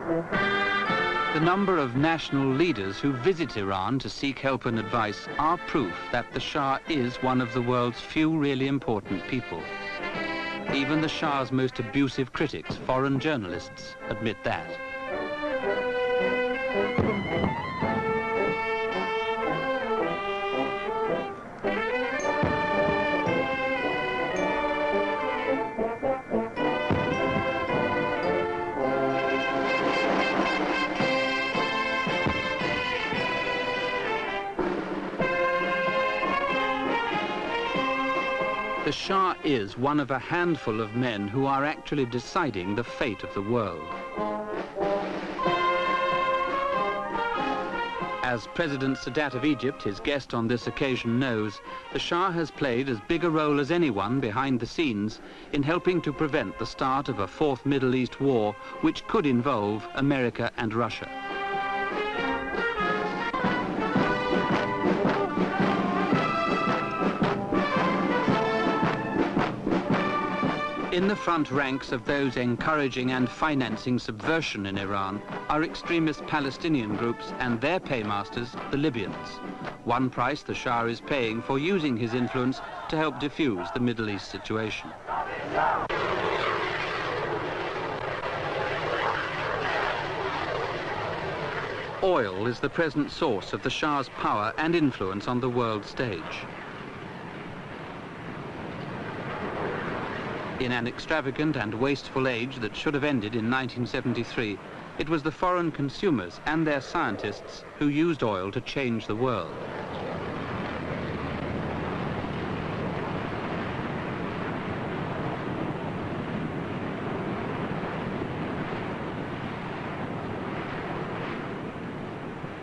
The number of national leaders who visit Iran to seek help and advice are proof that the Shah is one of the world's few really important people. Even the Shah's most abusive critics, foreign journalists, admit that. The Shah is one of a handful of men who are actually deciding the fate of the world. As President Sadat of Egypt, his guest on this occasion, knows, the Shah has played as big a role as anyone behind the scenes in helping to prevent the start of a fourth Middle East war, which could involve America and Russia. In the front ranks of those encouraging and financing subversion in Iran are extremist Palestinian groups and their paymasters, the Libyans. One price the Shah is paying for using his influence to help defuse the Middle East situation. Oil is the present source of the Shah's power and influence on the world stage. In an extravagant and wasteful age that should have ended in 1973, it was the foreign consumers and their scientists who used oil to change the world.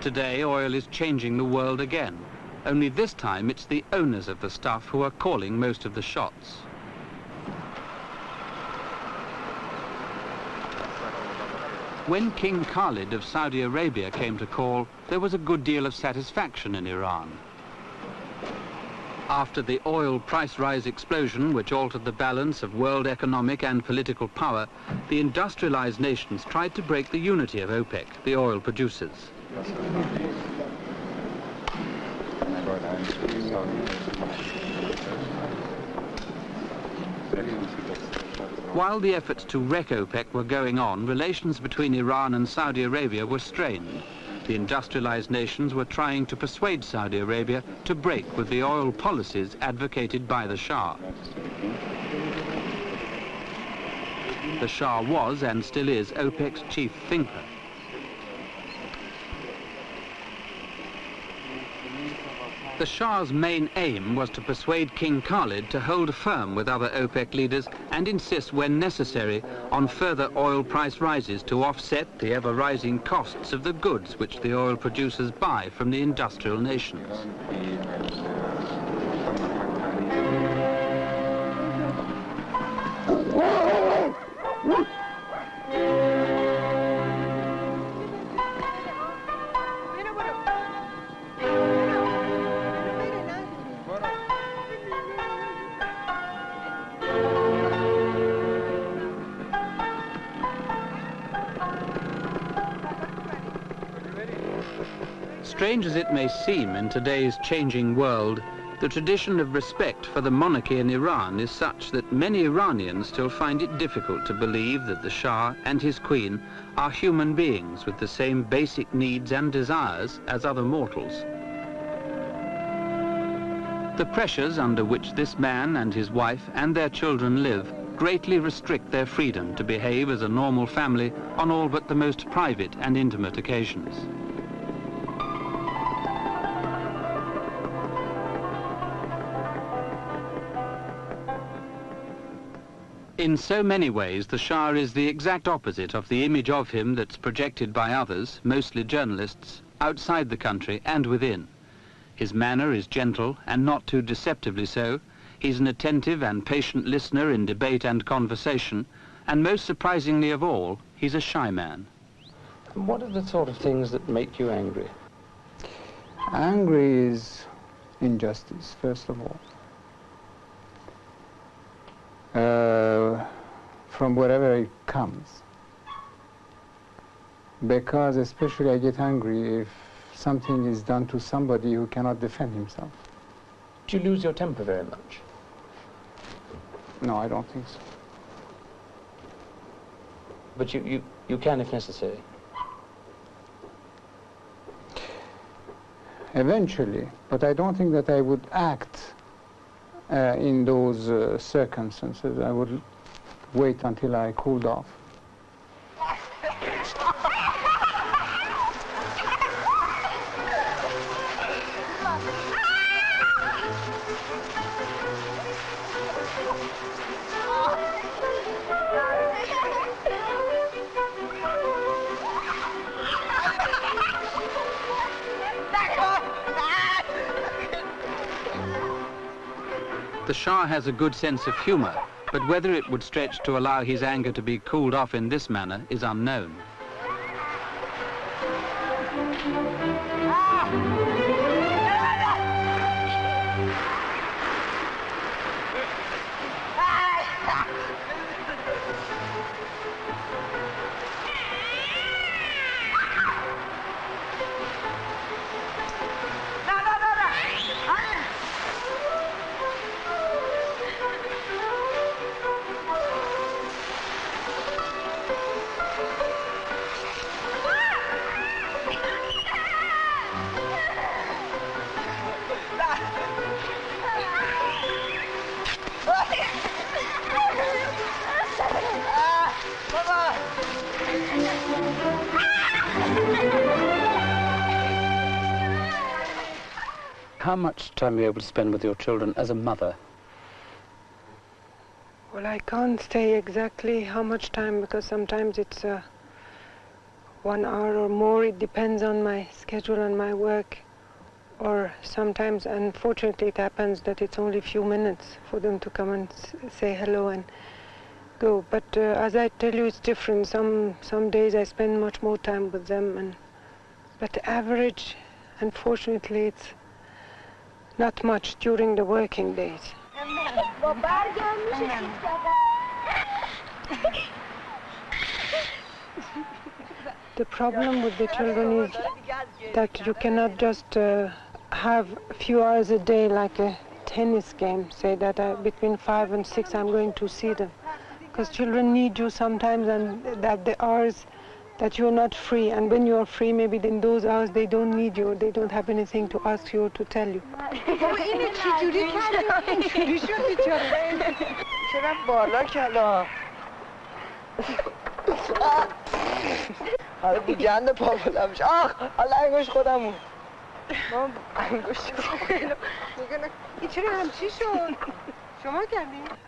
Today, oil is changing the world again. Only this time, it's the owners of the stuff who are calling most of the shots. When King Khalid of Saudi Arabia came to call, there was a good deal of satisfaction in Iran. After the oil price rise explosion, which altered the balance of world economic and political power, the industrialized nations tried to break the unity of OPEC, the oil producers. While the efforts to wreck OPEC were going on, relations between Iran and Saudi Arabia were strained. The industrialized nations were trying to persuade Saudi Arabia to break with the oil policies advocated by the Shah. The Shah was, and still is, OPEC's chief thinker. The Shah's main aim was to persuade King Khalid to hold firm with other OPEC leaders and insist, when necessary, on further oil price rises to offset the ever-rising costs of the goods which the oil producers buy from the industrial nations. Strange as it may seem in today's changing world, the tradition of respect for the monarchy in Iran is such that many Iranians still find it difficult to believe that the Shah and his queen are human beings with the same basic needs and desires as other mortals. The pressures under which this man and his wife and their children live greatly restrict their freedom to behave as a normal family on all but the most private and intimate occasions. In so many ways, the Shah is the exact opposite of the image of him that's projected by others, mostly journalists, outside the country and within. His manner is gentle and not too deceptively so. He's an attentive and patient listener in debate and conversation, and most surprisingly of all, he's a shy man. What are the sort of things that make you angry? Angry is injustice, first of all. From wherever it comes. Because especially I get angry if something is done to somebody who cannot defend himself. Do you lose your temper very much? No, I don't think so. But you can if necessary. Eventually, but I don't think that I would act in those circumstances. I would wait until I cooled off. The Shah has a good sense of humour, but whether it would stretch to allow his anger to be cooled off in this manner is unknown. How much time are you able to spend with your children as a mother? Well, I can't say exactly how much time, because sometimes it's 1 hour or more. It depends on my schedule and my work. Or sometimes, unfortunately, it happens that it's only a few minutes for them to come and say hello and go. But as I tell you, it's different. Some days I spend much more time with them. But the average, unfortunately, it's not much during the working days. The problem with the children is that you cannot just have a few hours a day like a tennis game, say that between 5 and 6 I'm going to see them. Because children need you sometimes, and that the hours that you're not free, and when you're free, maybe in those hours they don't need you, they don't have anything to ask you or to tell you.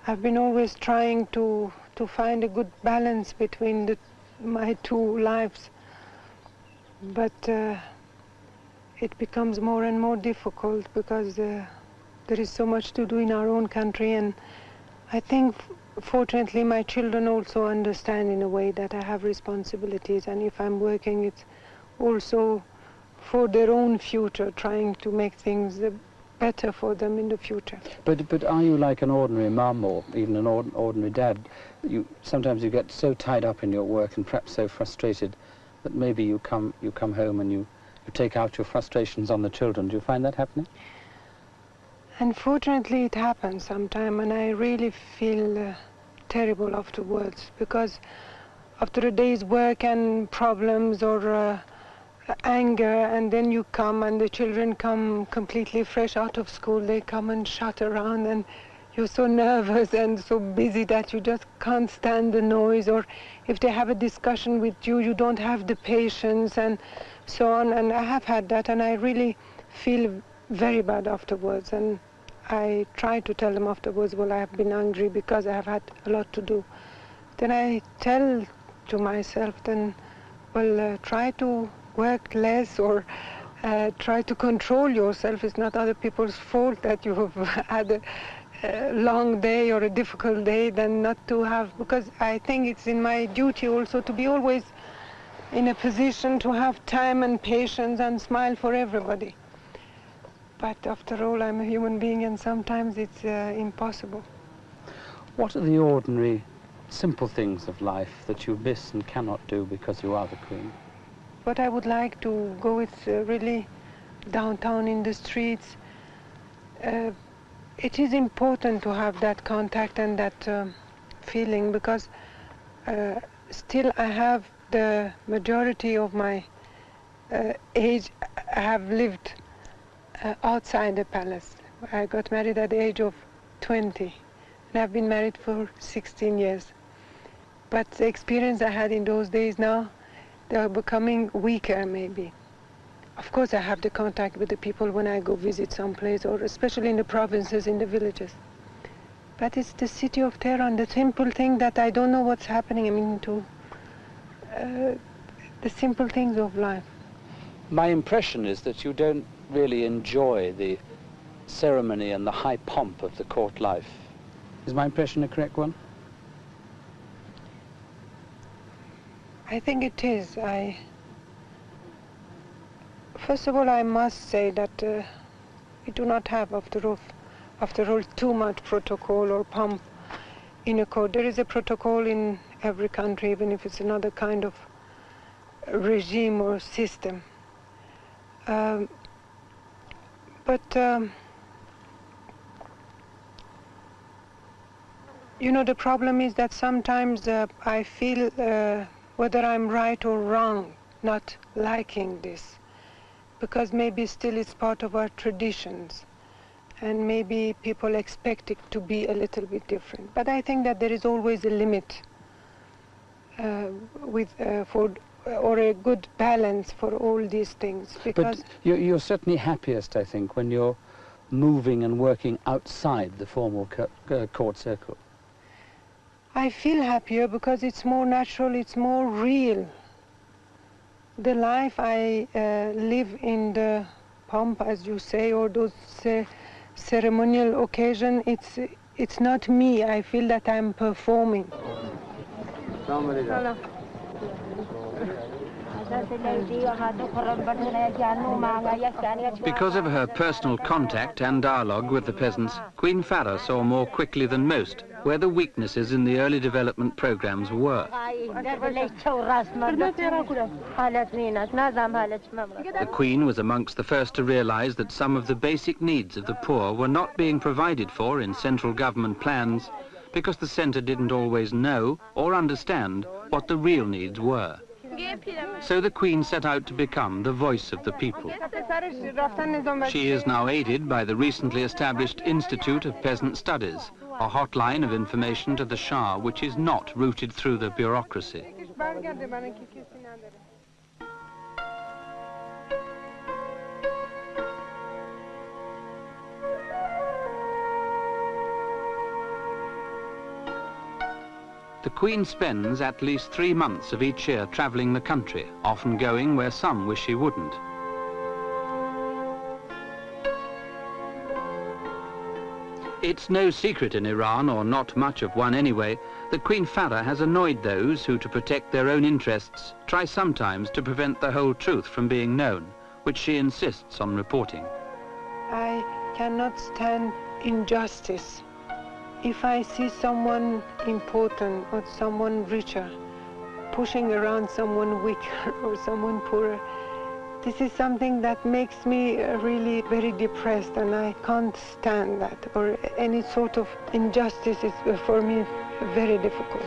I've been always trying to find a good balance between my two lives, but it becomes more and more difficult because there is so much to do in our own country, and I think fortunately my children also understand in a way that I have responsibilities, and if I'm working it's also for their own future, trying to make things better for them in the future. But are you like an ordinary mum or even an ordinary dad? Sometimes you get so tied up in your work and perhaps so frustrated that maybe you come home and you take out your frustrations on the children. Do you find that happening? Unfortunately, it happens sometimes, and I really feel terrible afterwards, because after a day's work and problems or anger, and then you come and the children come completely fresh out of school, they come and shout around, and you're so nervous and so busy that you just can't stand the noise, or if they have a discussion with you, you don't have the patience and so on. And I have had that, and I really feel very bad afterwards, and I try to tell them afterwards, well, I have been angry because I have had a lot to do. Then I tell to myself, then, well, try to work less, or try to control yourself. It's not other people's fault that you have had a long day or a difficult day than not to have, because I think it's in my duty also to be always in a position to have time and patience and smile for everybody. But after all, I'm a human being, and sometimes it's impossible. What are the ordinary, simple things of life that you miss and cannot do because you are the Queen? what I would like to go is really downtown in the streets. It is important to have that contact and that feeling, because still I have the majority of my age. I have lived outside the palace. I got married at the age of 20, and I've been married for 16 years. But the experience I had in those days now, they are becoming weaker maybe. Of course I have the contact with the people when I go visit someplace, or especially in the provinces, in the villages. But it's the city of Tehran, the simple thing that I don't know what's happening, I mean, to the simple things of life. My impression is that you don't really enjoy the ceremony and the high pomp of the court life. Is my impression a correct one? I think it is. First of all, I must say that we do not have, after all, too much protocol or pomp in a court. There is a protocol in every country, even if it's another kind of regime or system. You know, the problem is that sometimes I feel whether I'm right or wrong not liking this, because maybe still it's part of our traditions, and maybe people expect it to be a little bit different. But I think that there is always a limit or a good balance for all these things. Because but you're certainly happiest, I think, when you're moving and working outside the formal court circle. I feel happier because it's more natural, it's more real. The life I live in the pomp, as you say, or those ceremonial occasion, it's not me. I feel that I'm performing. Hello. Because of her personal contact and dialogue with the peasants, Queen Farah saw more quickly than most where the weaknesses in the early development programs were. The Queen was amongst the first to realize that some of the basic needs of the poor were not being provided for in central government plans because the centre didn't always know or understand what the real needs were. So the Queen set out to become the voice of the people. She is now aided by the recently established Institute of Peasant Studies, a hotline of information to the Shah which is not routed through the bureaucracy. The Queen spends at least 3 months of each year travelling the country, often going where some wish she wouldn't. It's no secret in Iran, or not much of one anyway, that Queen Farah has annoyed those who, to protect their own interests, try sometimes to prevent the whole truth from being known, which she insists on reporting. I cannot stand injustice. If I see someone important or someone richer pushing around someone weaker or someone poorer, this is something that makes me really very depressed, and I can't stand that. Or any sort of injustice is for me very difficult.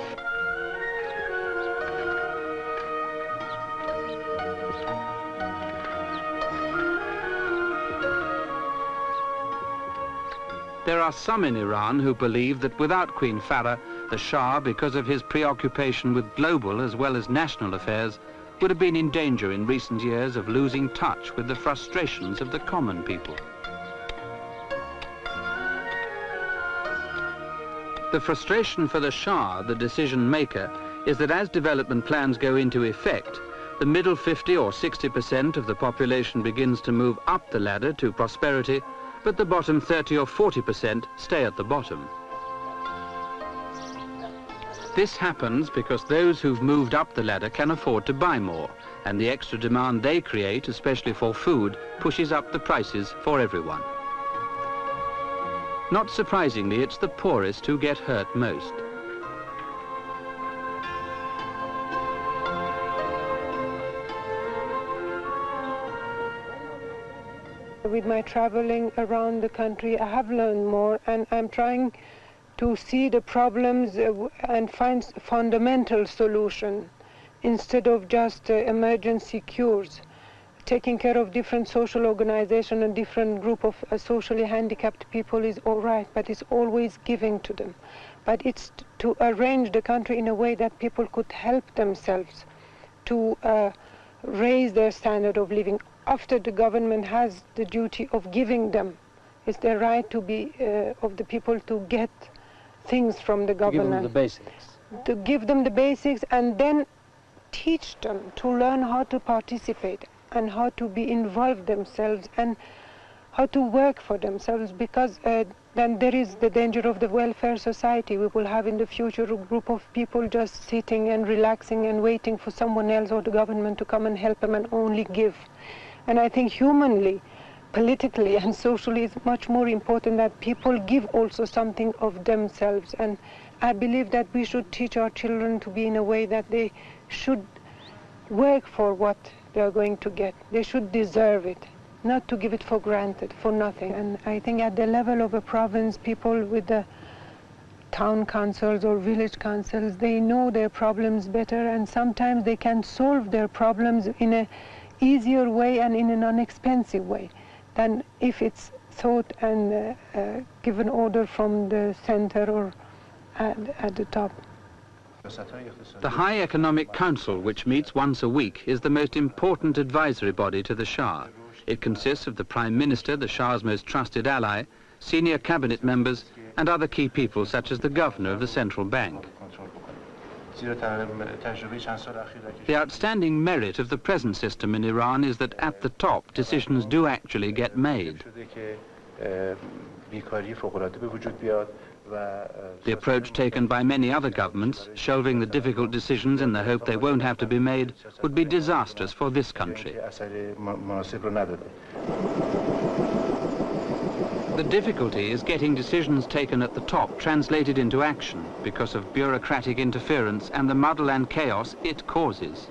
There are some in Iran who believe that without Queen Farah, the Shah, because of his preoccupation with global as well as national affairs, would have been in danger in recent years of losing touch with the frustrations of the common people. The frustration for the Shah, the decision maker, is that as development plans go into effect, the middle 50 or 60% of the population begins to move up the ladder to prosperity, but the bottom 30 or 40% stay at the bottom. This happens because those who've moved up the ladder can afford to buy more, and the extra demand they create, especially for food, pushes up the prices for everyone. Not surprisingly, it's the poorest who get hurt most. With my traveling around the country, I have learned more, and I'm trying to see the problems and find fundamental solution instead of just emergency cures. Taking care of different social organizations and different group of socially handicapped people is all right, but it's always giving to them. But it's to arrange the country in a way that people could help themselves to raise their standard of living. After the government has the duty of giving them, it's their right to be of the people to get things from the government. To give them the basics. To give them the basics and then teach them to learn how to participate and how to be involved themselves and how to work for themselves, because then there is the danger of the welfare society. We will have in the future a group of people just sitting and relaxing and waiting for someone else or the government to come and help them and only give. And I think humanly, politically and socially it's much more important that people give also something of themselves. And I believe that we should teach our children to be in a way that they should work for what they are going to get. They should deserve it, not to give it for granted, for nothing. And I think at the level of a province, people with the town councils or village councils, they know their problems better, and sometimes they can solve their problems in an easier way and in an inexpensive way than if it's thought and given order from the center or at the top. The High Economic Council, which meets once a week, is the most important advisory body to the Shah. It consists of the Prime Minister, the Shah's most trusted ally, senior cabinet members, and other key people such as the Governor of the Central Bank. The outstanding merit of the present system in Iran is that at the top, decisions do actually get made. The approach taken by many other governments, shelving the difficult decisions in the hope they won't have to be made, would be disastrous for this country. The difficulty is getting decisions taken at the top translated into action because of bureaucratic interference and the muddle and chaos it causes.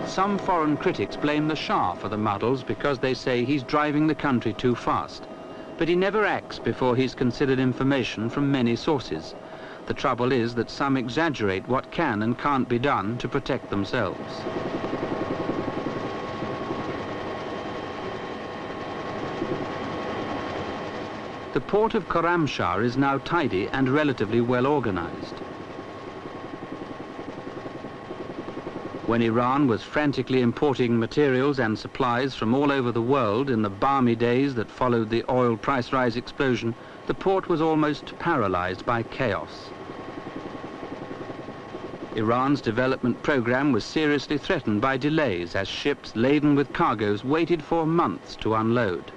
Some foreign critics blame the Shah for the muddles because they say he's driving the country too fast. But he never acts before he's considered information from many sources. The trouble is that some exaggerate what can and can't be done to protect themselves. The port of Khorramshahr is now tidy and relatively well organized. When Iran was frantically importing materials and supplies from all over the world in the balmy days that followed the oil price rise explosion, the port was almost paralyzed by chaos. Iran's development program was seriously threatened by delays as ships laden with cargoes waited for months to unload.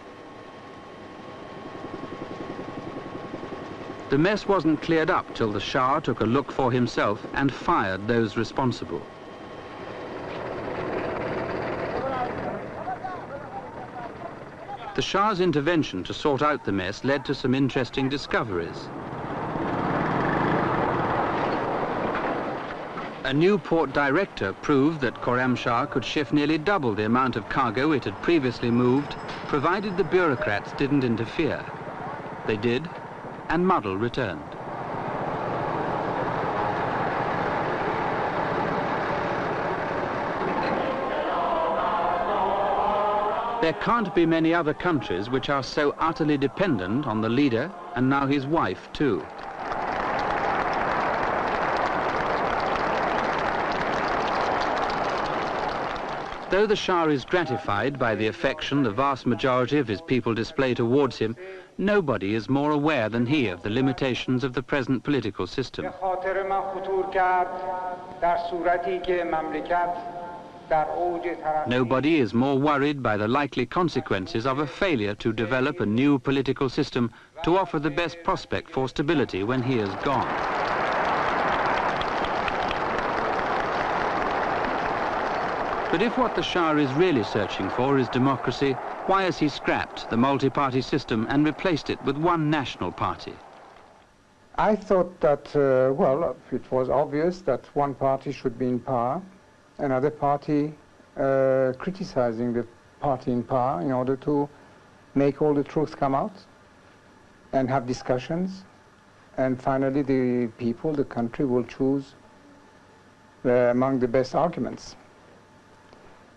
The mess wasn't cleared up till the Shah took a look for himself and fired those responsible. The Shah's intervention to sort out the mess led to some interesting discoveries. A new port director proved that Khorramshahr could shift nearly double the amount of cargo it had previously moved, provided the bureaucrats didn't interfere. They did, and muddle returned. There can't be many other countries which are so utterly dependent on the leader and now his wife too. Though the Shah is gratified by the affection the vast majority of his people display towards him, nobody is more aware than he of the limitations of the present political system. Nobody is more worried by the likely consequences of a failure to develop a new political system to offer the best prospect for stability when he is gone. But if what the Shah is really searching for is democracy, why has he scrapped the multi-party system and replaced it with one national party? I thought that, well, it was obvious that one party should be in power. another party criticizing the party in power in order to make all the truth come out and have discussions. And finally, the people, the country, will choose among the best arguments.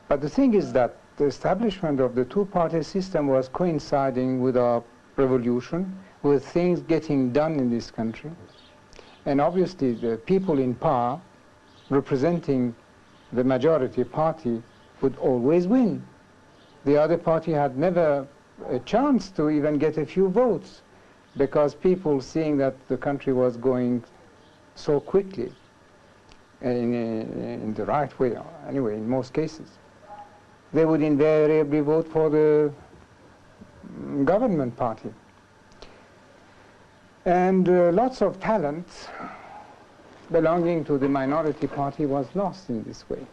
But the thing is that the establishment of the two-party system was coinciding with our revolution, with things getting done in this country. And obviously, the people in power, representing the majority party, would always win. The other party had never a chance to even get a few votes, because people, seeing that the country was going so quickly in the right way, anyway, in most cases, they would invariably vote for the government party. And lots of talent belonging to the minority party was lost in this way.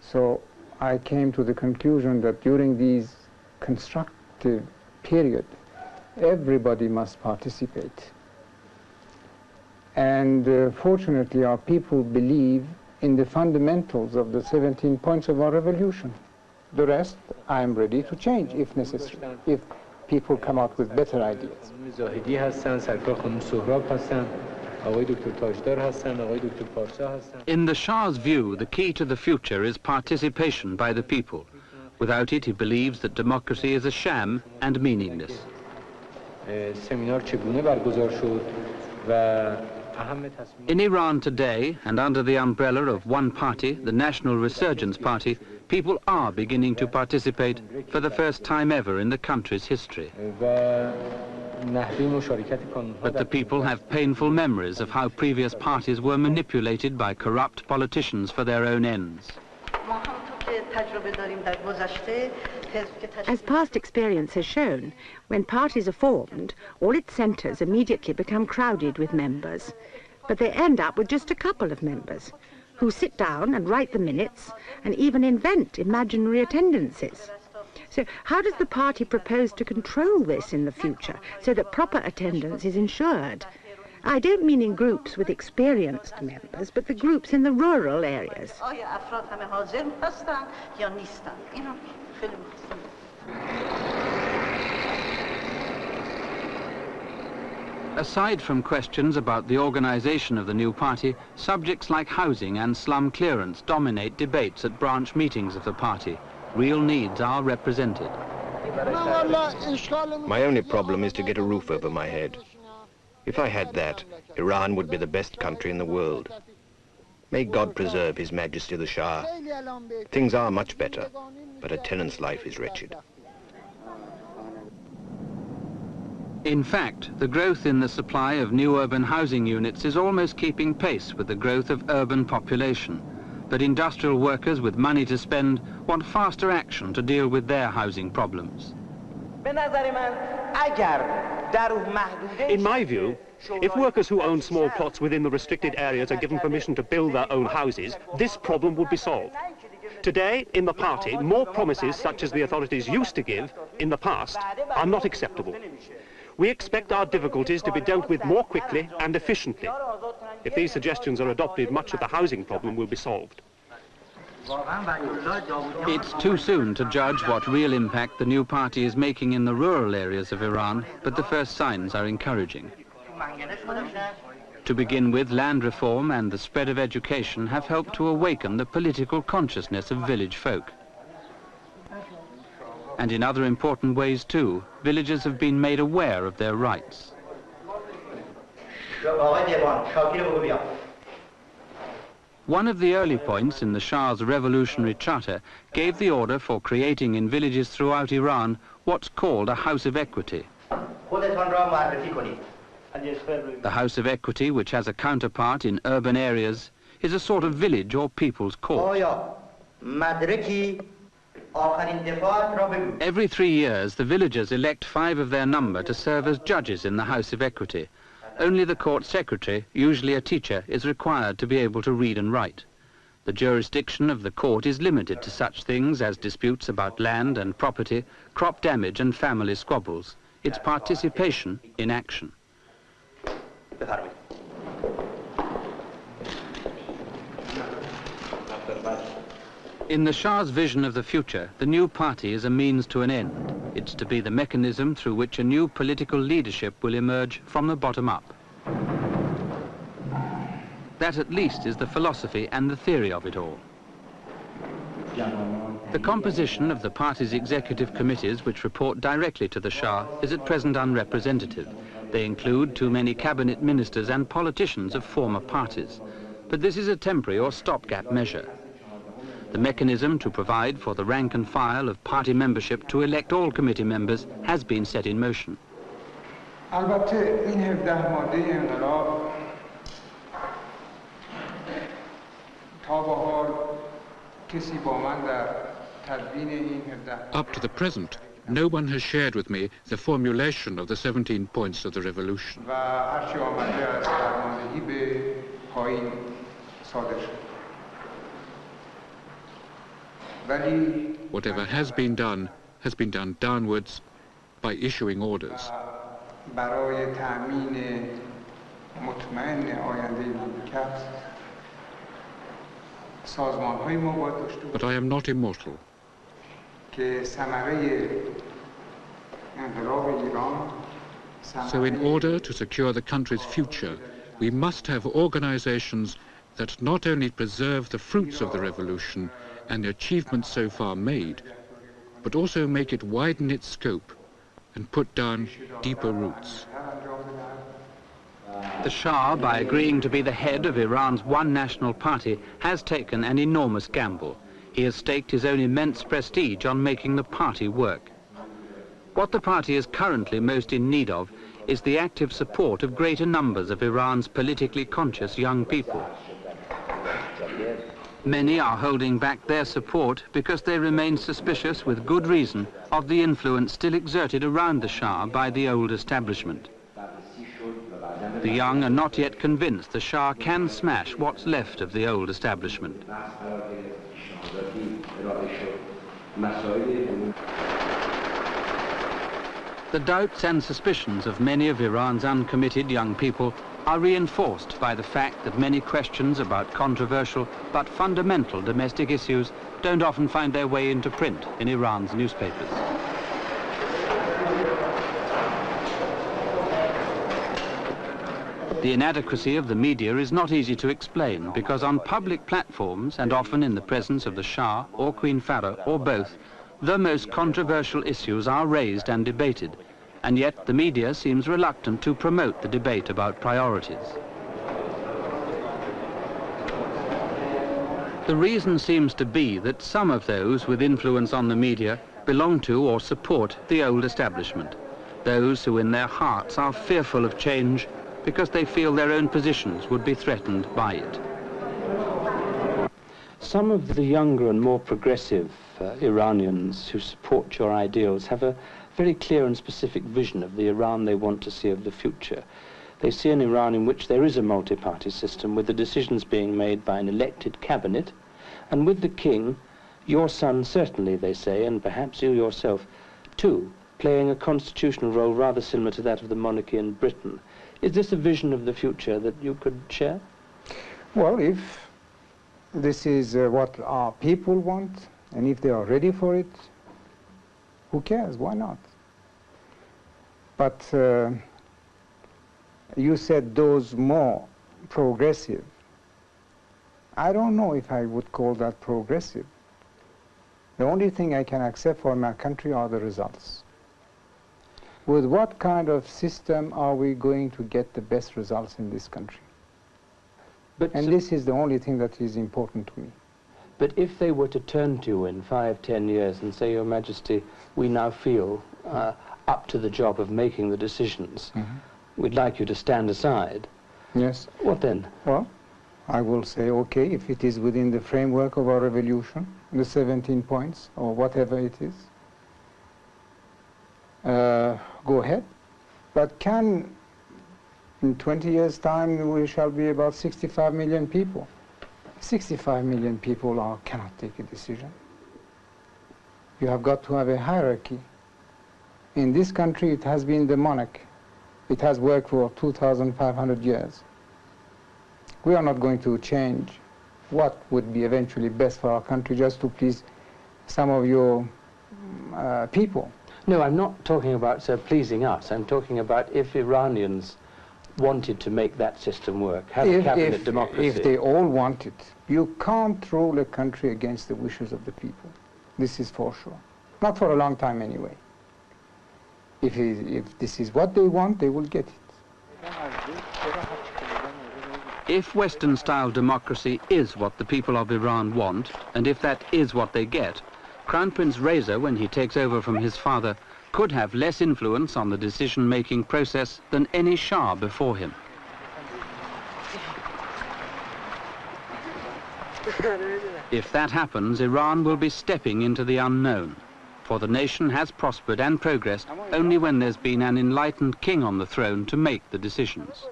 So I came to the conclusion that during these constructive period, everybody must participate. And fortunately, our people believe in the fundamentals of the 17 points of our revolution. The rest, I am ready to change if necessary, if people come out with better ideas. In the Shah's view, the key to the future is participation by the people. Without it, he believes that democracy is a sham and meaningless. In Iran today, and under the umbrella of one party, the National Resurgence Party, people are beginning to participate for the first time ever in the country's history. But the people have painful memories of how previous parties were manipulated by corrupt politicians for their own ends. As past experience has shown, when parties are formed, all its centres immediately become crowded with members. But they end up with just a couple of members, who sit down and write the minutes and even invent imaginary attendances. So how does the party propose to control this in the future so that proper attendance is ensured? I don't mean in groups with experienced members, but the groups in the rural areas. Aside from questions about the organization of the new party, subjects like housing and slum clearance dominate debates at branch meetings of the party. Real needs are represented. My only problem is to get a roof over my head. If I had that, Iran would be the best country in the world. May God preserve His Majesty the Shah. Things are much better, but a tenant's life is wretched. In fact, the growth in the supply of new urban housing units is almost keeping pace with the growth of urban population. But industrial workers with money to spend want faster action to deal with their housing problems. In my view, if workers who own small plots within the restricted areas are given permission to build their own houses, this problem would be solved. Today, in the party, more promises such as the authorities used to give in the past are not acceptable. We expect our difficulties to be dealt with more quickly and efficiently. If these suggestions are adopted, much of the housing problem will be solved. It's too soon to judge what real impact the new party is making in the rural areas of Iran, but the first signs are encouraging. To begin with, land reform and the spread of education have helped to awaken the political consciousness of village folk. And in other important ways too, villagers have been made aware of their rights. One of the early points in the Shah's revolutionary charter gave the order for creating in villages throughout Iran what's called a House of Equity. The House of Equity, which has a counterpart in urban areas, is a sort of village or people's court. Every 3 years, the villagers elect 5 of their number to serve as judges in the House of Equity. Only the court secretary, usually a teacher, is required to be able to read and write. The jurisdiction of the court is limited to such things as disputes about land and property, crop damage and family squabbles. It's participation in action. In the Shah's vision of the future, the new party is a means to an end. It's to be the mechanism through which a new political leadership will emerge from the bottom up. That at least is the philosophy and the theory of it all. The composition of the party's executive committees, which report directly to the Shah, is at present unrepresentative. They include too many cabinet ministers and politicians of former parties. But this is a temporary or stopgap measure. The mechanism to provide for the rank and file of party membership to elect all committee members has been set in motion. البته این 17 ماده انقلاب تا به حال کسی با من در تدوین این 17 Up to the present, no one has shared with me the formulation of the 17 points of the revolution. و هرچی آمده از فرماندهی به پایین صادر شد. Whatever has been done downwards by issuing orders. برای تأمین مطمئن آینده مملکت سازمان‌های ما باید داشته باشیم. But I am not immortal. که ثمره انقلاب ایران So in order to secure the country's future, we must have organizations that not only preserve the fruits of the revolution and the achievements so far made, but also make it widen its scope and put down deeper roots. The Shah, by agreeing to be the head of Iran's one national party, has taken an enormous gamble. He has staked his own immense prestige on making the party work. What the party is currently most in need of is the active support of greater numbers of Iran's politically conscious young people. Many are holding back their support because they remain suspicious, with good reason, of the influence still exerted around the Shah by the old establishment. The young are not yet convinced the Shah can smash what's left of the old establishment. The doubts and suspicions of many of Iran's uncommitted young people are reinforced by the fact that many questions about controversial but fundamental domestic issues don't often find their way into print in Iran's newspapers. The inadequacy of the media is not easy to explain, because on public platforms, and often in the presence of the Shah or Queen Farah or both, the most controversial issues are raised and debated, and yet the media seems reluctant to promote the debate about priorities. The reason seems to be that some of those with influence on the media belong to or support the old establishment, those who in their hearts are fearful of change because they feel their own positions would be threatened by it. Some of the younger and more progressive Iranians who support your ideals have a very clear and specific vision of the Iran they want to see of the future. They see an Iran in which there is a multi-party system, with the decisions being made by an elected cabinet, and with the king, your son certainly, they say, and perhaps you yourself too, playing a constitutional role rather similar to that of the monarchy in Britain. Is this a vision of the future that you could share? Well, if this is what our people want, and if they are ready for it, who cares? Why not? But you said those more progressive. I don't know if I would call that progressive. The only thing I can accept for my country are the results. With what kind of system are we going to get the best results in this country? And this is the only thing that is important to me. But if they were to turn to you in 5-10 years and say, Your Majesty, we now feel up to the job of making the decisions, we'd like you to stand aside. Yes. What then? Well, I will say, okay, if it is within the framework of our revolution, the 17 points, or whatever it is, go ahead. But can, in 20 years' time, we shall be about 65 million people. 65 million people cannot take a decision. You have got to have a hierarchy. In this country, it has been the monarch. It has worked for 2,500 years. We are not going to change what would be eventually best for our country just to please some of your people. No, I'm not talking about pleasing us. I'm talking about if Iranians wanted to make that system work, have a cabinet democracy. If they all want it, you can't rule a country against the wishes of the people. This is for sure. Not for a long time anyway. If this is what they want, they will get it. If Western-style democracy is what the people of Iran want, and if that is what they get, Crown Prince Reza, when he takes over from his father, could have less influence on the decision-making process than any Shah before him. If that happens, Iran will be stepping into the unknown, for the nation has prospered and progressed only when there's been an enlightened king on the throne to make the decisions.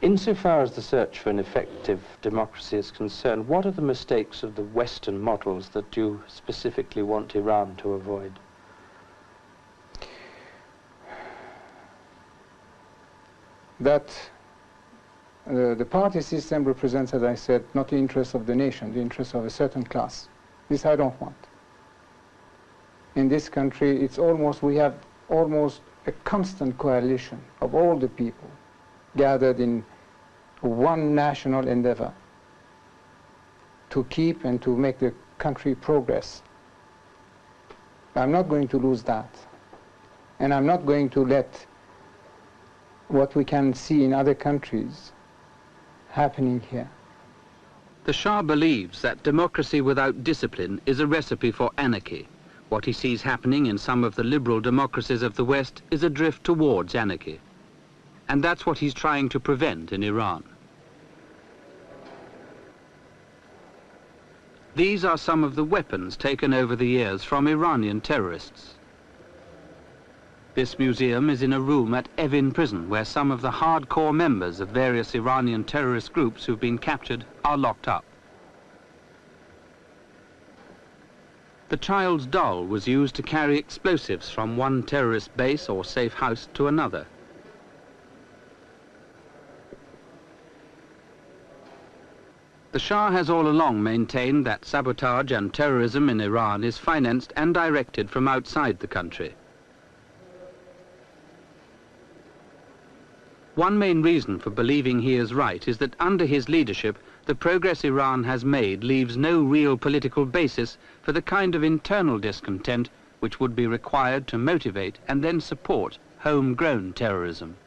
Insofar as the search for an effective democracy is concerned, what are the mistakes of the Western models that you specifically want Iran to avoid? That the party system represents, as I said, not the interests of the nation, the interests of a certain class. This I don't want. In this country, we have almost a constant coalition of all the people gathered in one national endeavor to keep and to make the country progress. I'm not going to lose that. And I'm not going to let what we can see in other countries happening here. The Shah believes that democracy without discipline is a recipe for anarchy. What he sees happening in some of the liberal democracies of the West is a drift towards anarchy. And that's what he's trying to prevent in Iran. These are some of the weapons taken over the years from Iranian terrorists. This museum is in a room at Evin prison, where some of the hardcore members of various Iranian terrorist groups who've been captured are locked up. The child's doll was used to carry explosives from one terrorist base or safe house to another. The Shah has all along maintained that sabotage and terrorism in Iran is financed and directed from outside the country. One main reason for believing he is right is that under his leadership, the progress Iran has made leaves no real political basis for the kind of internal discontent which would be required to motivate and then support homegrown terrorism.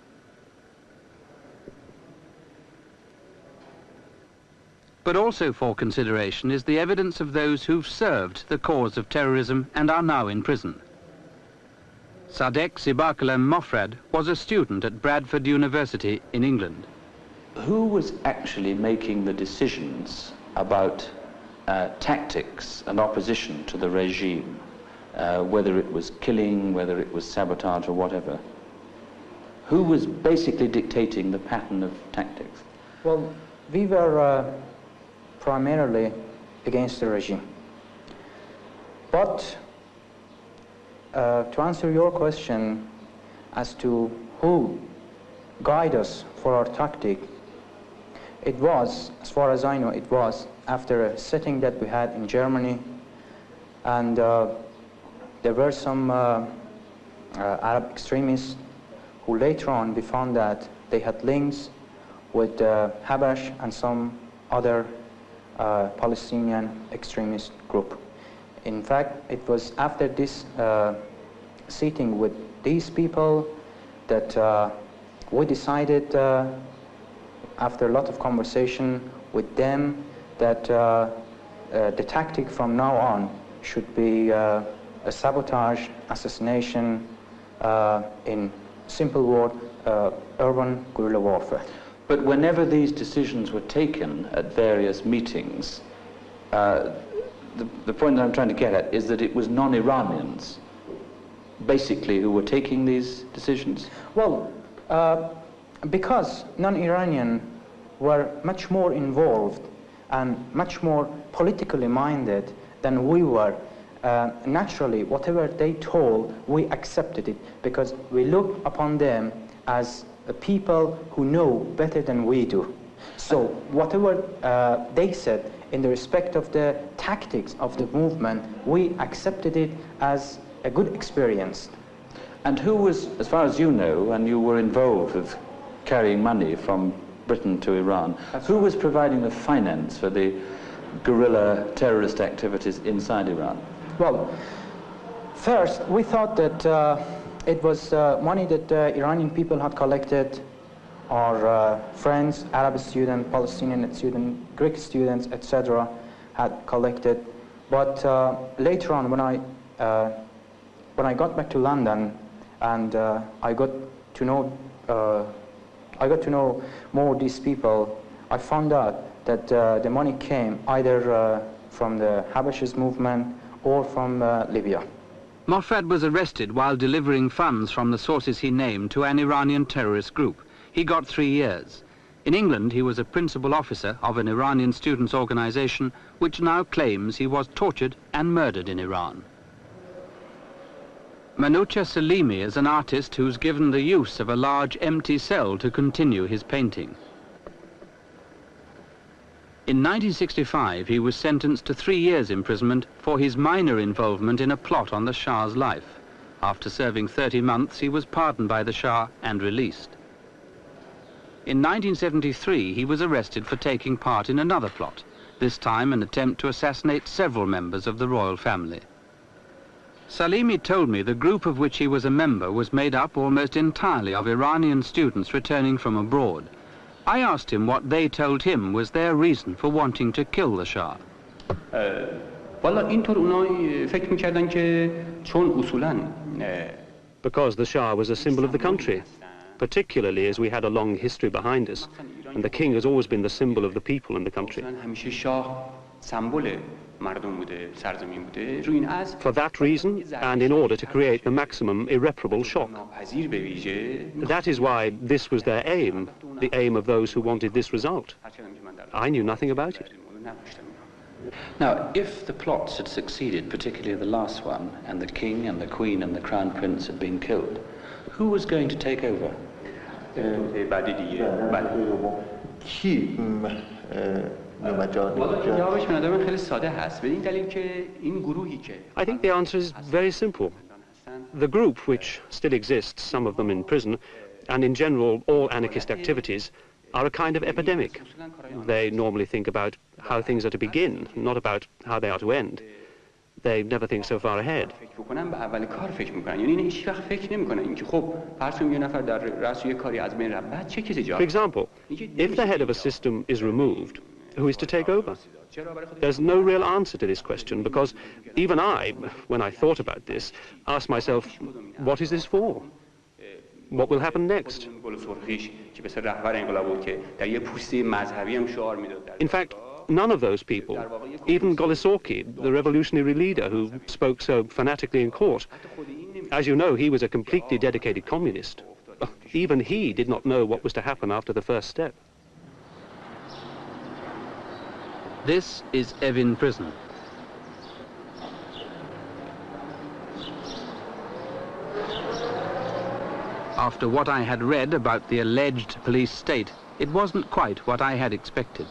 But also for consideration is the evidence of those who've served the cause of terrorism and are now in prison. Sadek Sibakalem Mofrad was a student at Bradford University in England. Who was actually making the decisions about tactics and opposition to the regime, whether it was killing, whether it was sabotage or whatever? Who was basically dictating the pattern of tactics? Well, we were primarily against the regime. But to answer your question as to who guided us for our tactic, it was, as far as I know, it was after a sitting that we had in Germany, and there were some Arab extremists who later on we found that they had links with Habash and some other Palestinian extremist group. In fact, it was after this sitting with these people that we decided, after a lot of conversation with them, that the tactic from now on should be a sabotage, assassination, in simple word, urban guerrilla warfare. But whenever these decisions were taken at various meetings, the point that I'm trying to get at is that it was non-Iranians, basically, who were taking these decisions? Well, because non-Iranian were much more involved and much more politically minded than we were, naturally, whatever they told, we accepted it, because we looked upon them as people who know better than we do. So whatever they said in the respect of the tactics of the movement, we accepted it as a good experience. And who was, as far as you know, and you were involved with carrying money from Britain to Iran, who was providing the finance for the guerrilla terrorist activities inside Iran? Well, first we thought that it was money that the Iranian people had collected, our friends, Arab students, Palestinian students, Greek students, etc. had collected. But later on, when I got back to London and I got to know more these people, I found out that the money came either from the Habashis movement or from Libya. Moffat was arrested while delivering funds from the sources he named to an Iranian terrorist group. He got 3 years. In England, he was a principal officer of an Iranian students' organization which now claims he was tortured and murdered in Iran. Manoucha Salimi is an artist who's given the use of a large empty cell to continue his painting. In 1965, he was sentenced to 3 years imprisonment for his minor involvement in a plot on the Shah's life. After serving 30 months, he was pardoned by the Shah and released. In 1973, he was arrested for taking part in another plot, this time an attempt to assassinate several members of the royal family. Salimi told me the group of which he was a member was made up almost entirely of Iranian students returning from abroad. I asked him what they told him was their reason for wanting to kill the Shah. Because the Shah was a symbol of the country, particularly as we had a long history behind us, and the king has always been the symbol of the people in the country. For that reason, and in order to create the maximum irreparable shock. That is why this was their aim, the aim of those who wanted this result. I knew nothing about it. Now, if the plots had succeeded, particularly the last one, and the king and the queen and the crown prince had been killed, who was going to take over? I think the answer is very simple. The group, which still exists, some of them in prison, and in general all anarchist activities, are a kind of epidemic. They normally think about how things are to begin, not about how they are to end. They never think so far ahead. For example, if the head of a system is removed, who is to take over? There's no real answer to this question, because even I, when I thought about this, asked myself, what is this for? What will happen next? In fact, none of those people, even Golisorki, the revolutionary leader who spoke so fanatically in court, as you know, he was a completely dedicated communist. Even he did not know what was to happen after the first step. This is Evin Prison. After what I had read about the alleged police state, it wasn't quite what I had expected.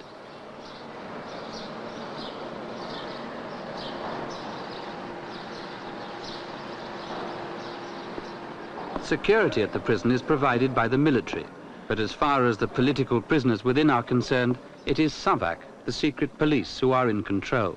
Security at the prison is provided by the military, but as far as the political prisoners within are concerned, it is SAVAK, the secret police, who are in control.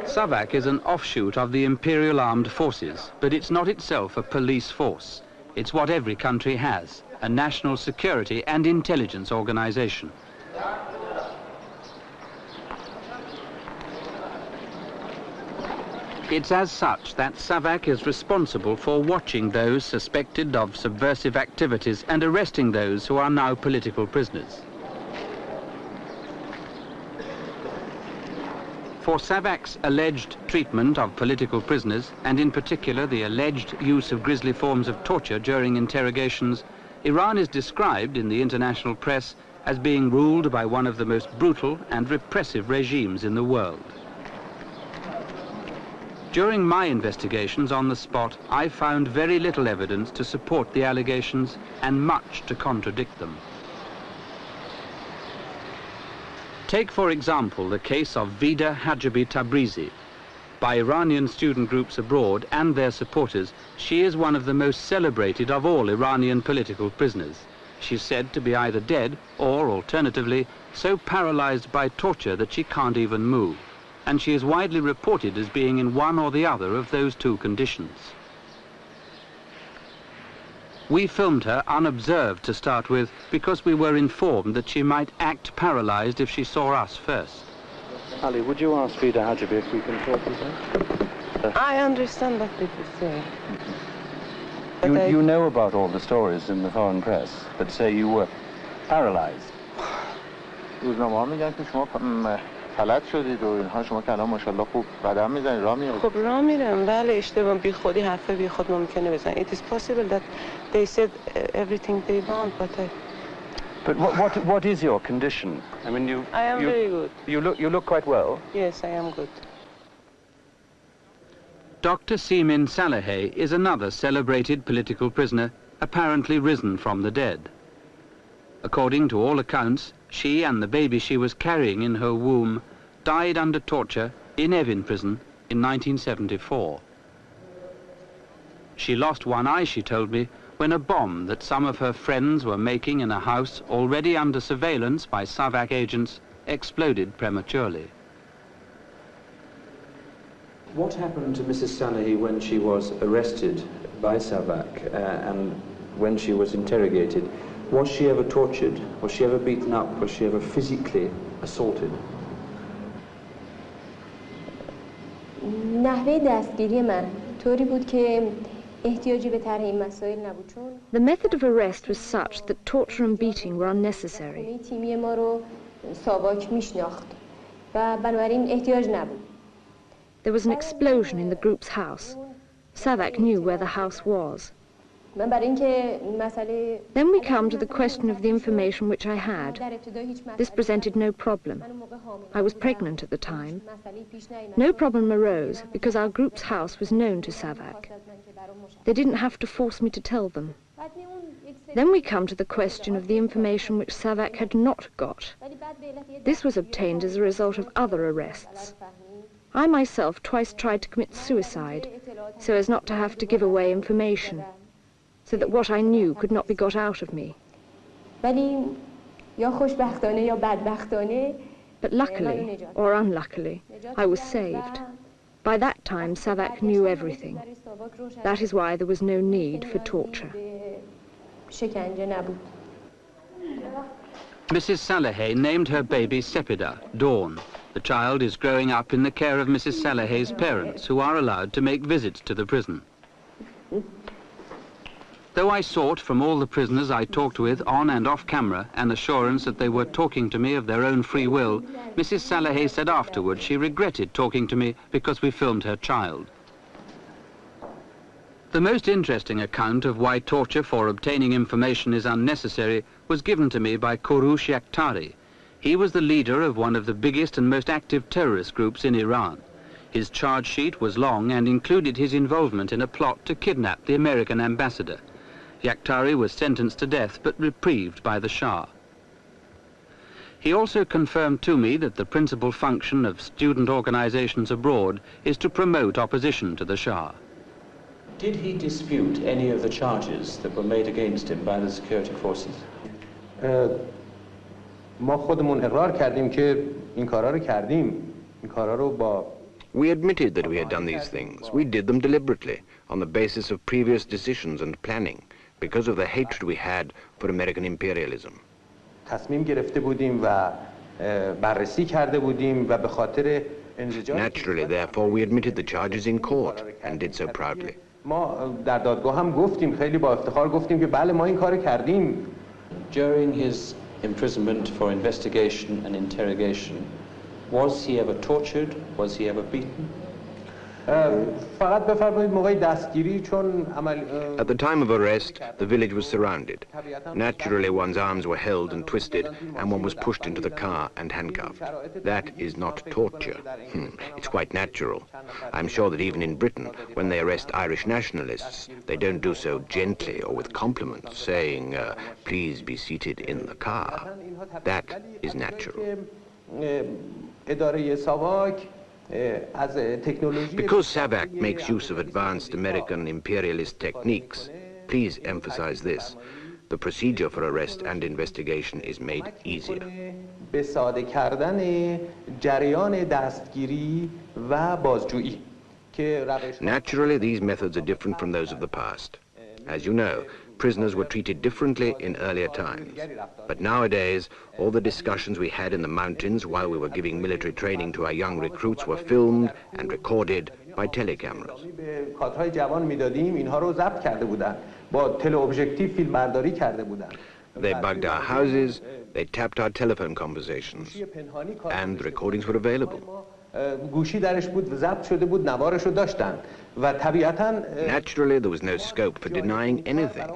SAVAK is an offshoot of the Imperial Armed Forces, but it's not itself a police force. It's what every country has, a national security and intelligence organization. It's as such that SAVAK is responsible for watching those suspected of subversive activities and arresting those who are now political prisoners. For SAVAK's alleged treatment of political prisoners, and in particular the alleged use of grisly forms of torture during interrogations, Iran is described in the international press as being ruled by one of the most brutal and repressive regimes in the world. During my investigations on the spot, I found very little evidence to support the allegations and much to contradict them. Take, for example, the case of Vida Hajabi Tabrizi. By Iranian student groups abroad and their supporters, she is one of the most celebrated of all Iranian political prisoners. She's said to be either dead or, alternatively, so paralyzed by torture that she can't even move. And she is widely reported as being in one or the other of those two conditions. We filmed her unobserved to start with because we were informed that she might act paralyzed if she saw us first. Ali, would you ask Vida Hajabi if we can talk with her? I understand what people say. You know about all the stories in the foreign press that say you were paralyzed. روزنامه‌ها میگن که شما فلج شدید و اینها، شما که الان ماشاءالله خوب قدم میزنید، راه میرید. خب راه میرم، بله اشتباه بی خودی حرف بی خود ممکنه بزنن. It is possible that they said everything they want, But what is your condition? I mean, I am very good. You look quite well. Yes, I am good. Dr. Simin Saleheh is another celebrated political prisoner, apparently risen from the dead. According to all accounts, she and the baby she was carrying in her womb died under torture in Evin prison in 1974. She lost one eye, she told me, when a bomb that some of her friends were making in a house already under surveillance by SAVAK agents exploded prematurely. What happened to Mrs. Saleheh when she was arrested by SAVAK and when she was interrogated? Was she ever tortured? Was she ever beaten up? Was she ever physically assaulted? نحوه دستگیری من طوری بود که احتیاجی به طرح این مسائل نبود چون The method of arrest was such that torture and beating were unnecessary. تیمی ما رو ساواک میشناخت و بنابراین احتیاج نبود. There was an explosion in the group's house. SAVAK knew where the house was. Then we come to the question of the information which I had. This presented no problem. I was pregnant at the time. No problem arose because our group's house was known to SAVAK. They didn't have to force me to tell them. Then we come to the question of the information which SAVAK had not got. This was obtained as a result of other arrests. I myself twice tried to commit suicide so as not to have to give away information, so that what I knew could not be got out of me. But luckily, or unluckily, I was saved. By that time, SAVAK knew everything. That is why there was no need for torture. Mrs. Saleheh named her baby Sepida, Dawn. The child is growing up in the care of Mrs. Saleheh's parents, who are allowed to make visits to the prison. Though I sought from all the prisoners I talked with on and off camera an assurance that they were talking to me of their own free will, Mrs. Saleheh said afterwards she regretted talking to me because we filmed her child. The most interesting account of why torture for obtaining information is unnecessary was given to me by Kouroush Yakhtari. He was the leader of one of the biggest and most active terrorist groups in Iran. His charge sheet was long and included his involvement in a plot to kidnap the American ambassador. Yakhtari was sentenced to death but reprieved by the Shah. He also confirmed to me that the principal function of student organizations abroad is to promote opposition to the Shah. Did he dispute any of the charges that were made against him by the security forces? ما خودمون اقرار کردیم که این کارا رو کردیم. این کارا رو با We admitted that we had done these things. We did them deliberately, on the basis of previous decisions and planning, because of the hatred we had for American imperialism. تصمیم گرفته بودیم و بررسی کرده بودیم و به خاطر Naturally, therefore, we admitted the charges in court and did so proudly. ما در دادگاه هم گفتیم، خیلی با افتخار گفتیم که بله ما این کارو کردیم. During his imprisonment for investigation and interrogation, was he ever tortured? Was he ever beaten? فقط بفرمایید موقع دستگیری چون عمل At the time of arrest, the village was surrounded. Naturally, one's arms were held and twisted, and one was pushed into the car and handcuffed. That is not torture. It's quite natural. I'm sure that even in Britain, when they arrest Irish nationalists, they don't do so gently or with compliments, saying, please be seated in the car. That is natural. Because SAVAK makes use of advanced American imperialist techniques, please emphasize this, the procedure for arrest and investigation is made easier. Naturally, these methods are different from those of the past. As you know, prisoners were treated differently in earlier times. But nowadays, all the discussions we had in the mountains while we were giving military training to our young recruits were filmed and recorded by telecameras. They bugged our houses, they tapped our telephone conversations, and the recordings were available. Naturally, there was no scope for denying anything,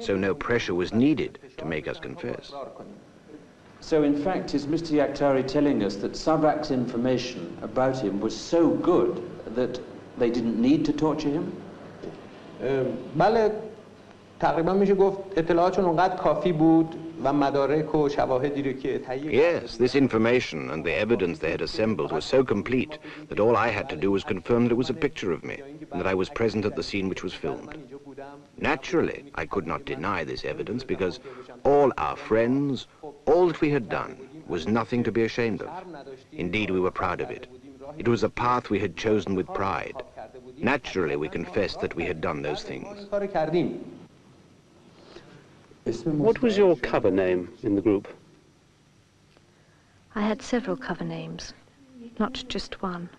so no pressure was needed to make us confess. So in fact, is Mr. Yaktari telling us that SAVAK's information about him was so good that they didn't need to torture him? بله تقریبا میشه گفت اطلاعاتشون اونقدر کافی بود و مدارک و شواهدی رو که تهیه Yes, this information and the evidence they had assembled was so complete that all I had to do was confirm that it was a picture of me and that I was present at the scene which was filmed. Naturally, I could not deny this evidence because all our friends, all that we had done, was nothing to be ashamed of. Indeed, we were proud of it. It was a path we had chosen with pride. Naturally, we confessed that we had done those things. What was your cover name in the group? I had several cover names, not just one.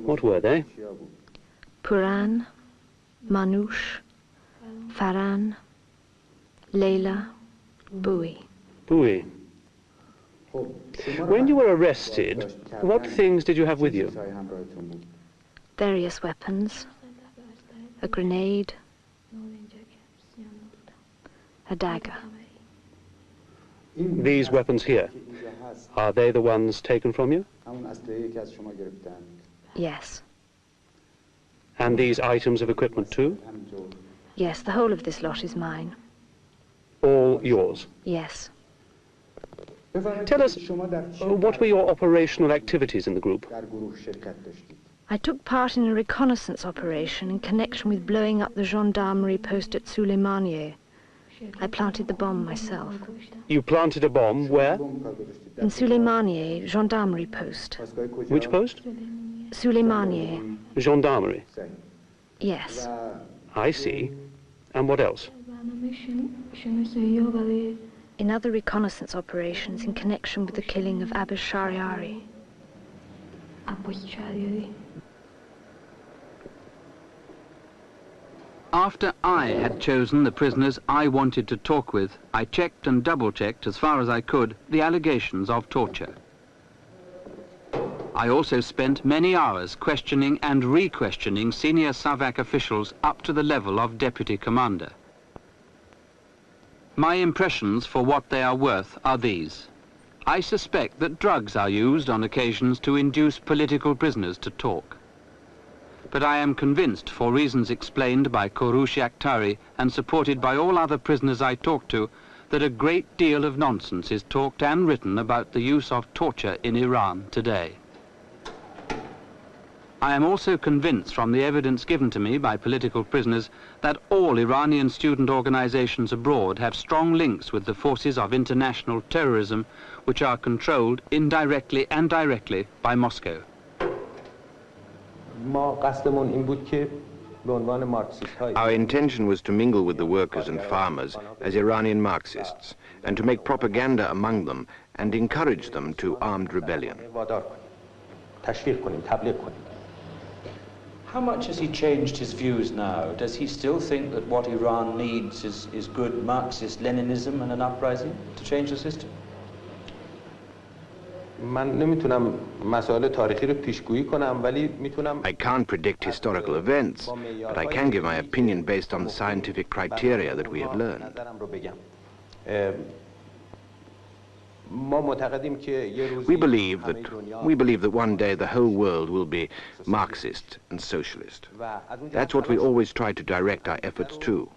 What were they? Puran, Manouche, Faran, Leila, Bowie. Bowie. When you were arrested, what things did you have with you? Various weapons, a grenade, a dagger. These weapons here, are they the ones taken from you? Yes. And these items of equipment too? Yes, the whole of this lot is mine. All yours? Yes. Tell us, what were your operational activities in the group? I took part in a reconnaissance operation in connection with blowing up the gendarmerie post at Suleymaniye. I planted the bomb myself. You planted a bomb where? In Suleymaniye, gendarmerie post. Which post? Suleymaniye. Gendarmerie? Yes. I see. And what else? In other reconnaissance operations in connection with the killing of Abu Shariari. After I had chosen the prisoners I wanted to talk with, I checked and double-checked, as far as I could, the allegations of torture. I also spent many hours questioning and re-questioning senior SAVAK officials up to the level of deputy commander. My impressions, for what they are worth, are these. I suspect that drugs are used on occasions to induce political prisoners to talk. But I am convinced, for reasons explained by Kouroush Yakhtari and supported by all other prisoners I talked to, that a great deal of nonsense is talked and written about the use of torture in Iran today. I am also convinced from the evidence given to me by political prisoners that all Iranian student organizations abroad have strong links with the forces of international terrorism, which are controlled indirectly and directly by Moscow. Our intention was to mingle with the workers and farmers as Iranian Marxists and to make propaganda among them and encourage them to armed rebellion. How much has he changed his views now? Does he still think that what Iran needs is good Marxist Leninism and an uprising to change the system? من نمیتونم مسائل تاریخی رو پیشگویی کنم ولی میتونم I can't predict historical events, but I can give my opinion based on the scientific criteria that we have learned. We believe that one day the whole world will be Marxist and socialist. That's what we always try to direct our efforts to.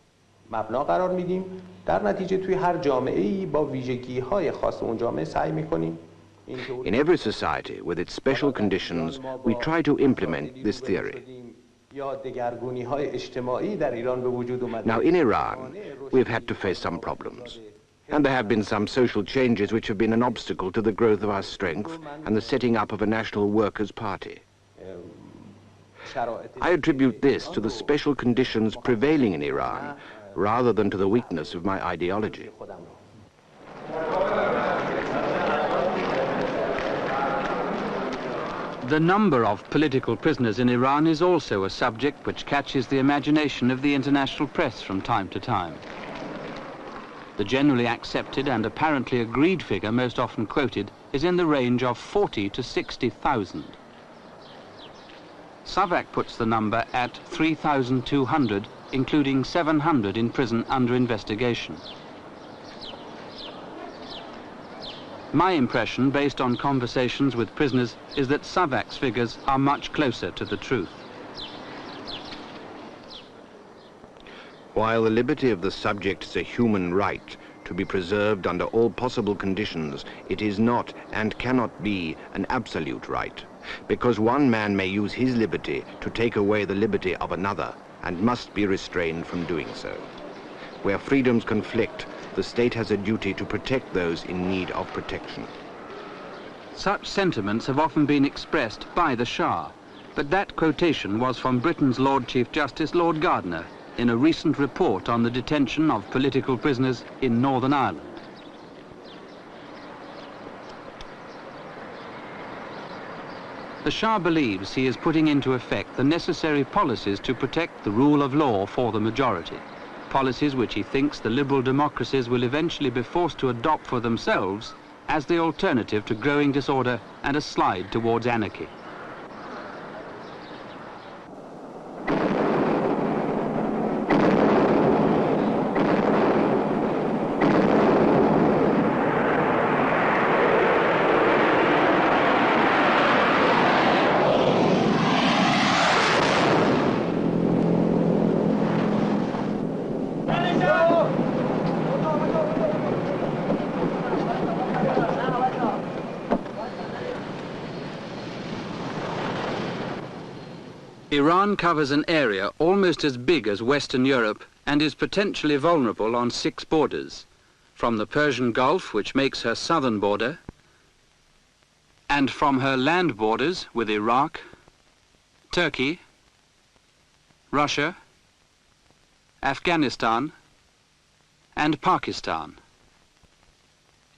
مبنا قرار میدیم در نتیجه توی هر جامعه‌ای با ویژگی‌های خاص اون جامعه سعی می‌کنیم. In every society with its special conditions, we try to implement this theory. Now in Iran, we've had to face some problems. And there have been some social changes which have been an obstacle to the growth of our strength and the setting up of a national workers' party. I attribute this to the special conditions prevailing in Iran rather than to the weakness of my ideology. The number of political prisoners in Iran is also a subject which catches the imagination of the international press from time to time. The generally accepted and apparently agreed figure most often quoted is in the range of 40 to 60,000. Savak puts the number at 3,200, including 700 in prison under investigation. My impression, based on conversations with prisoners, is that Savak's figures are much closer to the truth. While the liberty of the subject is a human right to be preserved under all possible conditions, it is not and cannot be an absolute right, because one man may use his liberty to take away the liberty of another and must be restrained from doing so. Where freedoms conflict, the state has a duty to protect those in need of protection. Such sentiments have often been expressed by the Shah, but that quotation was from Britain's Lord Chief Justice Lord Gardiner in a recent report on the detention of political prisoners in Northern Ireland. The Shah believes he is putting into effect the necessary policies to protect the rule of law for the majority, policies which he thinks the liberal democracies will eventually be forced to adopt for themselves as the alternative to growing disorder and a slide towards anarchy. Iran covers an area almost as big as Western Europe and is potentially vulnerable on 6 borders, from the Persian Gulf, which makes her southern border, and from her land borders with Iraq, Turkey, Russia, Afghanistan, and Pakistan.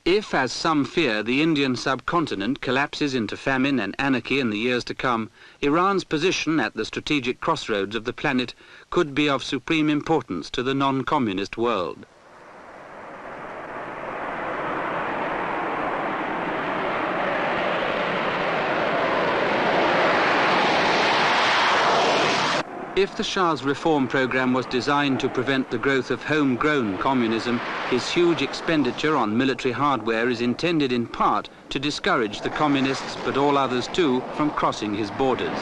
If, as some fear, the Indian subcontinent collapses into famine and anarchy in the years to come, Iran's position at the strategic crossroads of the planet could be of supreme importance to the non-communist world. If the Shah's reform program was designed to prevent the growth of homegrown communism, his huge expenditure on military hardware is intended in part to discourage the communists, but all others too, from crossing his borders.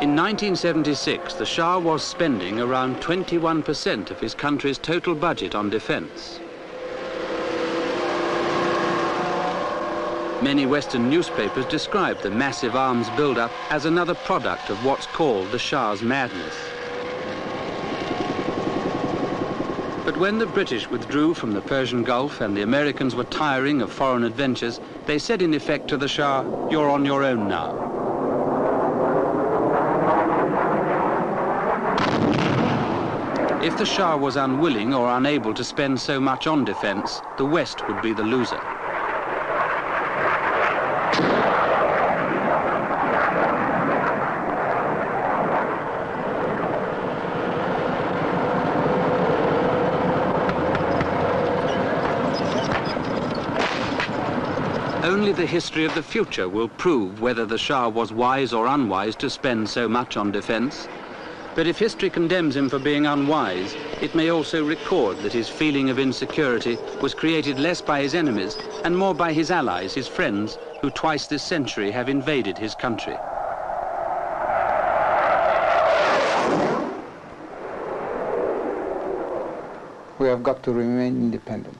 In 1976, the Shah was spending around 21% of his country's total budget on defense. Many Western newspapers described the massive arms build-up as another product of what's called the Shah's madness. But when the British withdrew from the Persian Gulf and the Americans were tiring of foreign adventures, they said in effect to the Shah, "You're on your own now." If the Shah was unwilling or unable to spend so much on defense, the West would be the loser. Only the history of the future will prove whether the Shah was wise or unwise to spend so much on defense. But if history condemns him for being unwise, it may also record that his feeling of insecurity was created less by his enemies and more by his allies, his friends, who twice this century have invaded his country. We have got to remain independent.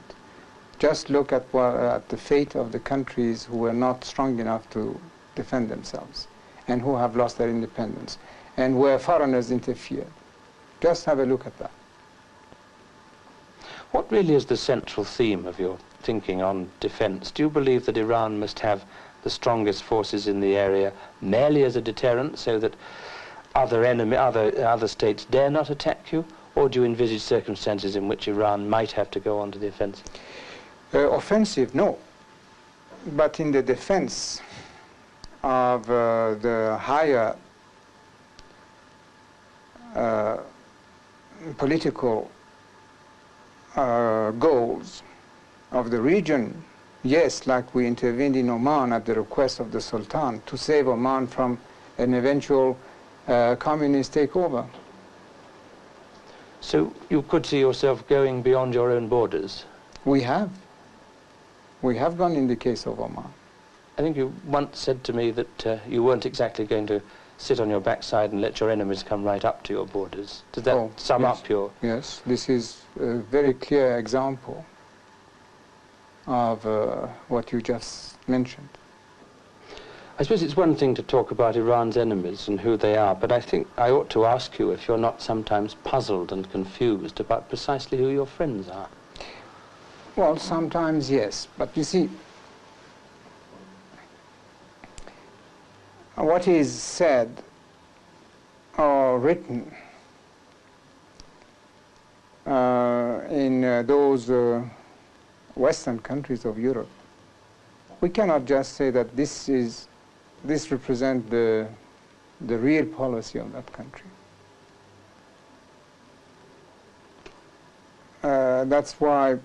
Just look at the fate of the countries who were not strong enough to defend themselves and who have lost their independence and where foreigners interfered. Just have a look at that. What really is the central theme of your thinking on defense? Do you believe that Iran must have the strongest forces in the area merely as a deterrent so that other states dare not attack you? Or do you envisage circumstances in which Iran might have to go on to the offensive? Offensive, no. But in the defense of the higher political goals of the region, yes, like we intervened in Oman at the request of the Sultan to save Oman from an eventual communist takeover. So you could see yourself going beyond your own borders? We have. We have gone in the case of Oman. I think you once said to me that you weren't exactly going to sit on your backside and let your enemies come right up to your borders. Does that sum up your... Yes, this is a very clear example of what you just mentioned. I suppose it's one thing to talk about Iran's enemies and who they are, but I think I ought to ask you if you're not sometimes puzzled and confused about precisely who your friends are. Well, sometimes yes, but you see, what is said or written in those Western countries of Europe, we cannot just say that this represents the real policy of that country. That's why,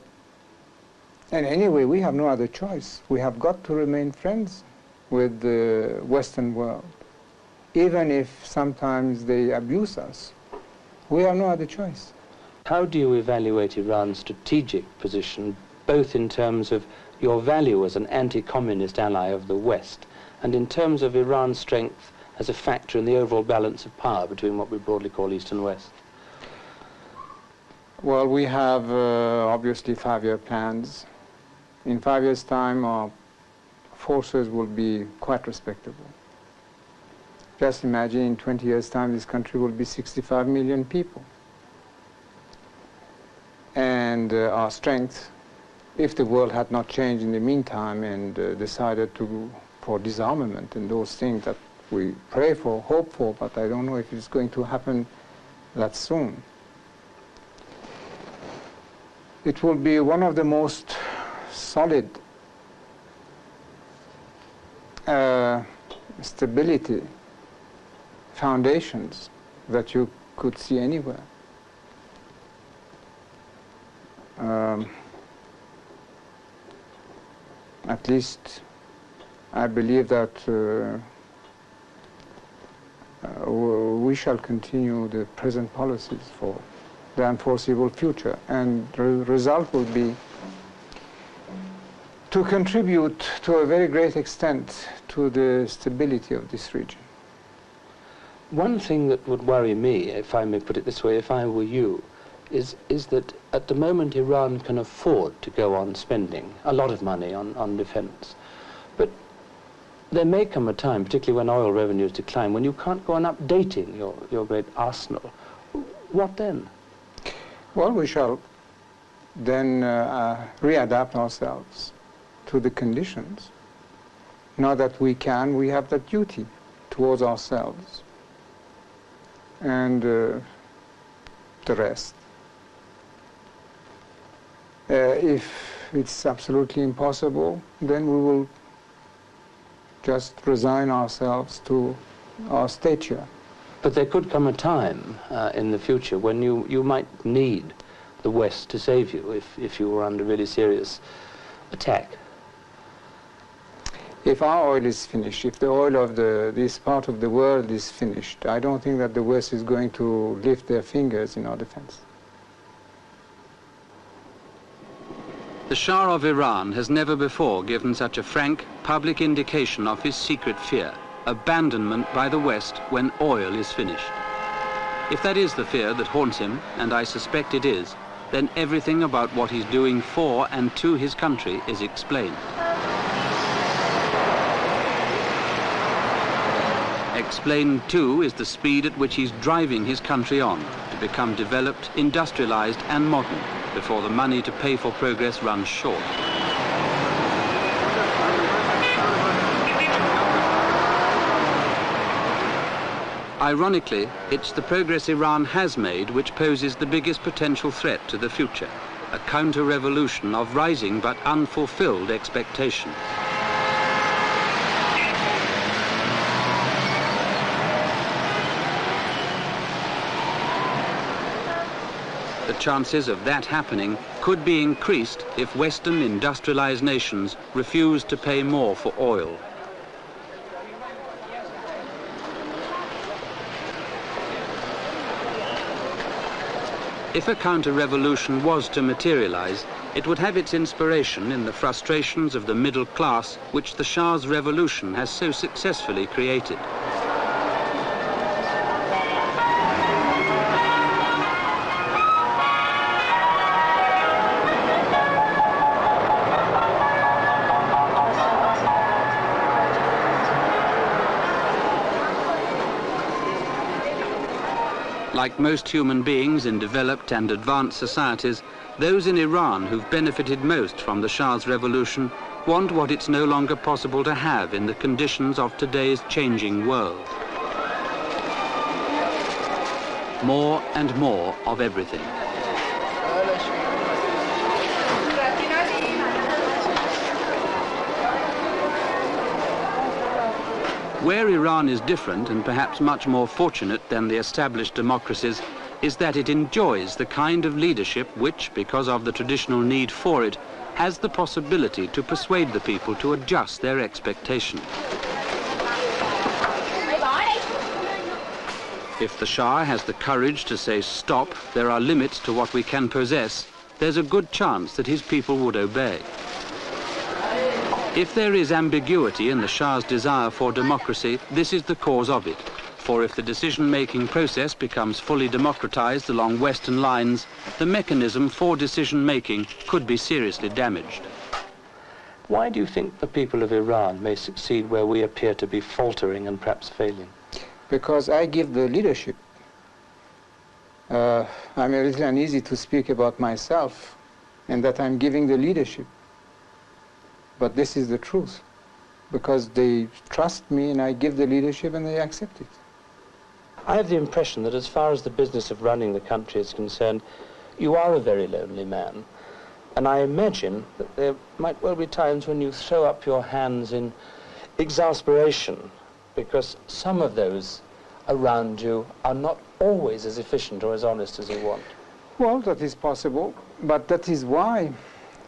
and anyway, we have no other choice. We have got to remain friends with the Western world, even if sometimes they abuse us. We have no other choice. How do you evaluate Iran's strategic position, both in terms of your value as an anti-communist ally of the West, and in terms of Iran's strength as a factor in the overall balance of power between what we broadly call East and West? Well, we have obviously 5-year plans. In 5 years' time, our forces will be quite respectable. Just imagine in 20 years' time, this country will be 65 million people. And our strength, if the world had not changed in the meantime and decided for disarmament and those things that we pray for, hope for, but I don't know if it's going to happen that soon. It will be one of the most solid stability foundations that you could see anywhere. At least I believe that we shall continue the present policies for the unforeseeable future, and the result will be to contribute to a very great extent to the stability of this region. One thing that would worry me, if I may put it this way, if I were you, is that at the moment Iran can afford to go on spending a lot of money on defense. But there may come a time, particularly when oil revenues decline, when you can't go on updating your great arsenal. What then? Well, we shall then readapt ourselves to the conditions. Now that we can, we have that duty towards ourselves and the rest. If it's absolutely impossible, then we will just resign ourselves to our stature. But there could come a time in the future when you might need the West to save you if you were under really serious attack. If our oil is finished, if the oil of this part of the world is finished, I don't think that the West is going to lift their fingers in our defense. The Shah of Iran has never before given such a frank, public indication of his secret fear, abandonment by the West when oil is finished. If that is the fear that haunts him, and I suspect it is, then everything about what he's doing for and to his country is explained. Explained, too, is the speed at which he's driving his country on to become developed, industrialized and modern before the money to pay for progress runs short. Ironically, it's the progress Iran has made which poses the biggest potential threat to the future, a counter-revolution of rising but unfulfilled expectations. The chances of that happening could be increased if Western industrialized nations refuse to pay more for oil. If a counter-revolution was to materialize, it would have its inspiration in the frustrations of the middle class which the Shah's revolution has so successfully created. Like most human beings in developed and advanced societies, those in Iran who've benefited most from the Shah's revolution want what it's no longer possible to have in the conditions of today's changing world. More and more of everything. Where Iran is different and perhaps much more fortunate than the established democracies is that it enjoys the kind of leadership which, because of the traditional need for it, has the possibility to persuade the people to adjust their expectations. If the Shah has the courage to say stop, there are limits to what we can possess, there's a good chance that his people would obey. If there is ambiguity in the Shah's desire for democracy, this is the cause of it. For if the decision-making process becomes fully democratized along Western lines, the mechanism for decision-making could be seriously damaged. Why do you think the people of Iran may succeed where we appear to be faltering and perhaps failing? Because I give the leadership. I'm a little uneasy to speak about myself and that I'm giving the leadership. But this is the truth, because they trust me and I give the leadership and they accept it. I have the impression that as far as the business of running the country is concerned, you are a very lonely man. And I imagine that there might well be times when you throw up your hands in exasperation, because some of those around you are not always as efficient or as honest as you want. Well, that is possible, but that is why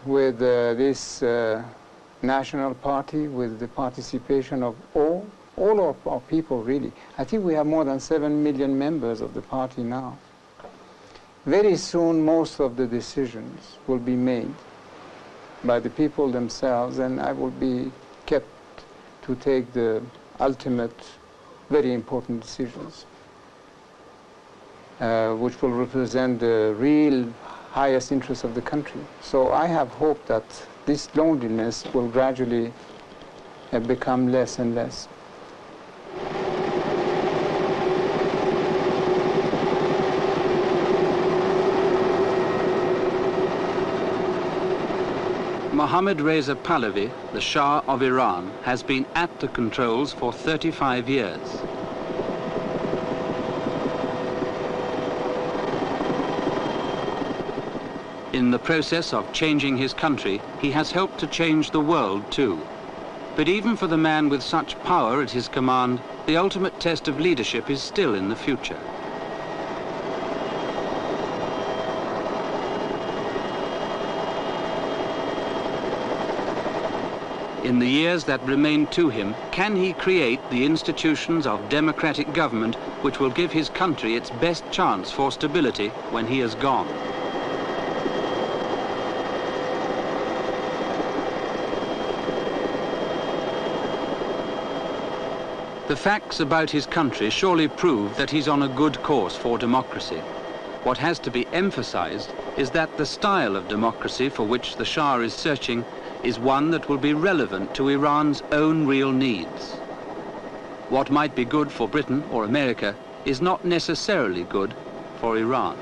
with this national party, with the participation of all of our people, really. I think we have more than 7 million members of the party now. Very soon, most of the decisions will be made by the people themselves, and I will be kept to take the ultimate, very important decisions, which will represent the real highest interests of the country. So I have hope that this loneliness will gradually become less and less. Mohammad Reza Pahlavi, the Shah of Iran, has been at the controls for 35 years. In the process of changing his country, he has helped to change the world too. But even for the man with such power at his command, the ultimate test of leadership is still in the future. In the years that remain to him, can he create the institutions of democratic government which will give his country its best chance for stability when he is gone? The facts about his country surely prove that he's on a good course for democracy. What has to be emphasized is that the style of democracy for which the Shah is searching is one that will be relevant to Iran's own real needs. What might be good for Britain or America is not necessarily good for Iran.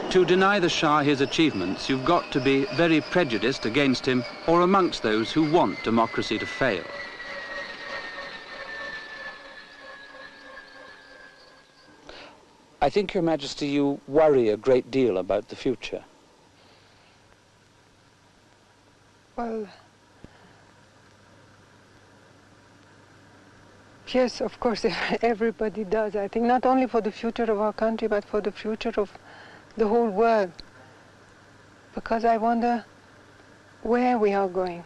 To deny the Shah his achievements, you've got to be very prejudiced against him or amongst those who want democracy to fail. I think, Your Majesty, you worry a great deal about the future. Well, yes, of course, everybody does. I think not only for the future of our country, but for the future of the whole world. Because I wonder where we are going.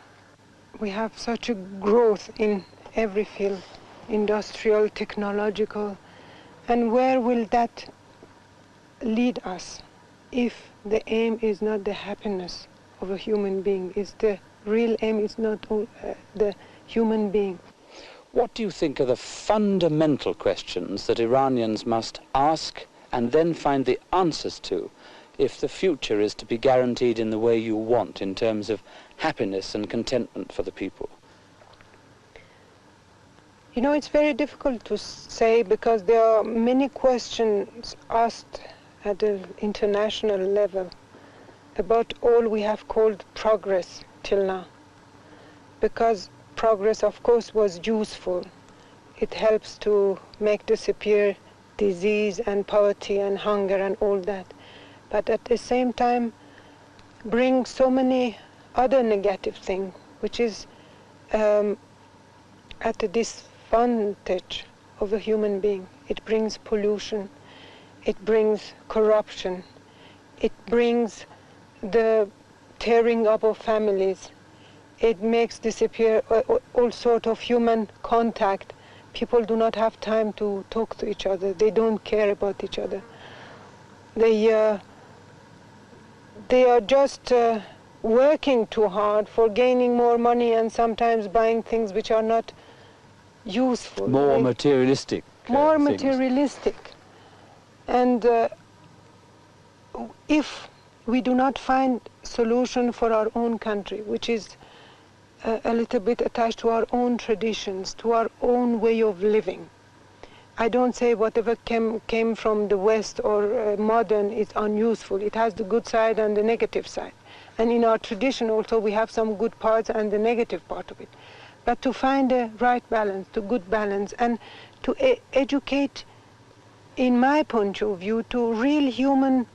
We have such a growth in every field, industrial, technological, and where will that lead us if the aim is not the happiness of a human being, is the real aim is not the human being? What do you think are the fundamental questions that Iranians must ask and then find the answers to if the future is to be guaranteed in the way you want in terms of happiness and contentment for the people? You know, it's very difficult to say because there are many questions asked at the international level about all we have called progress till now. Because progress, of course, was useful. It helps to make disappear disease and poverty and hunger and all that. But at the same time, brings so many other negative things, which is at the disadvantage of a human being. It brings pollution, it brings corruption, it brings the tearing up of families, it makes disappear all sort of human contact. People do not have time to talk to each other. They don't care about each other. They are just working too hard for gaining more money and sometimes buying things which are not useful. More materialistic. More things. materialistic. And if we do not find solution for our own country, which is a little bit attached to our own traditions, to our own way of living. I don't say whatever came from the West or modern is unuseful. It has the good side and the negative side. And in our tradition also we have some good parts and the negative part of it. But to find a right balance, the good balance, and to educate, in my point of view, to real human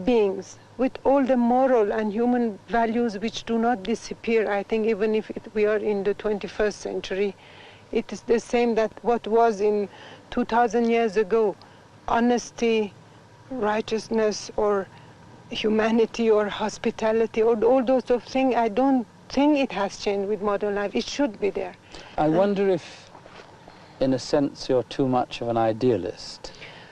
beings with all the moral and human values which do not disappear. I think even if we are in the 21st century, it is the same that what was in 2,000 years ago, honesty, righteousness, or humanity, or hospitality, or all those sort of things. I don't think it has changed with modern life. It should be there. I wonder if, in a sense, you're too much of an idealist.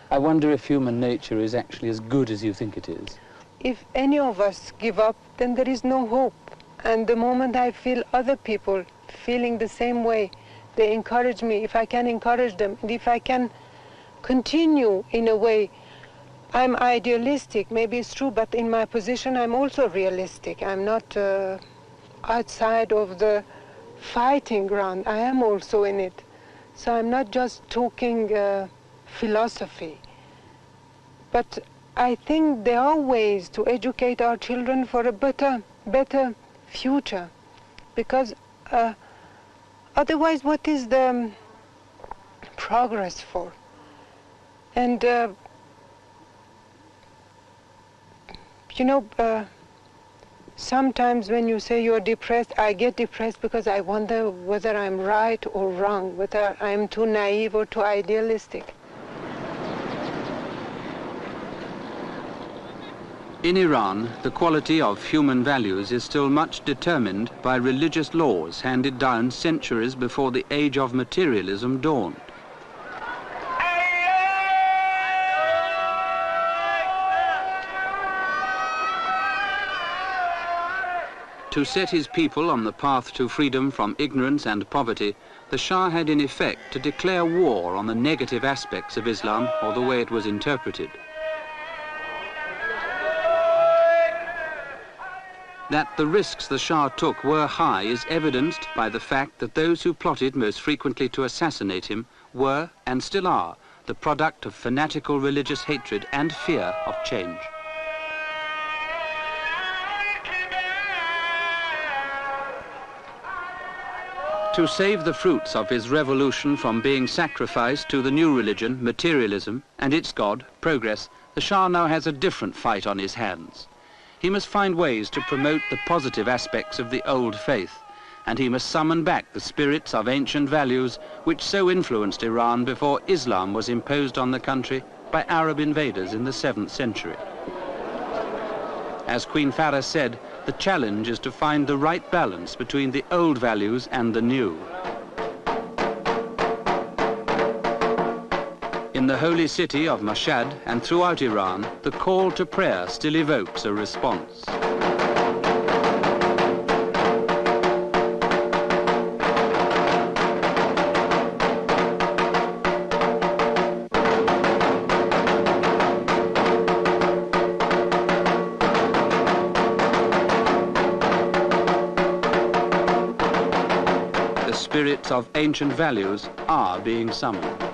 I wonder if human nature is actually as good as you think it is. If any of us give up, then there is no hope. And the moment I feel other people feeling the same way, they encourage me. If I can encourage them, and if I can continue in a way, I'm idealistic, maybe it's true, but in my position I'm also realistic. I'm not outside of the fighting ground. I am also in it. So I'm not just talking philosophy. But I think there are ways to educate our children for a better future. Because otherwise, what is the progress for? And, you know, sometimes when you say you're depressed, I get depressed because I wonder whether I'm right or wrong, whether I'm too naive or too idealistic. In Iran, the quality of human values is still much determined by religious laws handed down centuries before the age of materialism dawned. To set his people on the path to freedom from ignorance and poverty, the Shah had in effect to declare war on the negative aspects of Islam or the way it was interpreted. That the risks the Shah took were high is evidenced by the fact that those who plotted most frequently to assassinate him were, and still are, the product of fanatical religious hatred and fear of change. To save the fruits of his revolution from being sacrificed to the new religion, materialism, and its god, progress, the Shah now has a different fight on his hands. He must find ways to promote the positive aspects of the old faith, and he must summon back the spirits of ancient values which so influenced Iran before Islam was imposed on the country by Arab invaders in the 7th century. As Queen Farah said, the challenge is to find the right balance between the old values and the new. In the holy city of Mashhad and throughout Iran, the call to prayer still evokes a response. The spirits of ancient values are being summoned.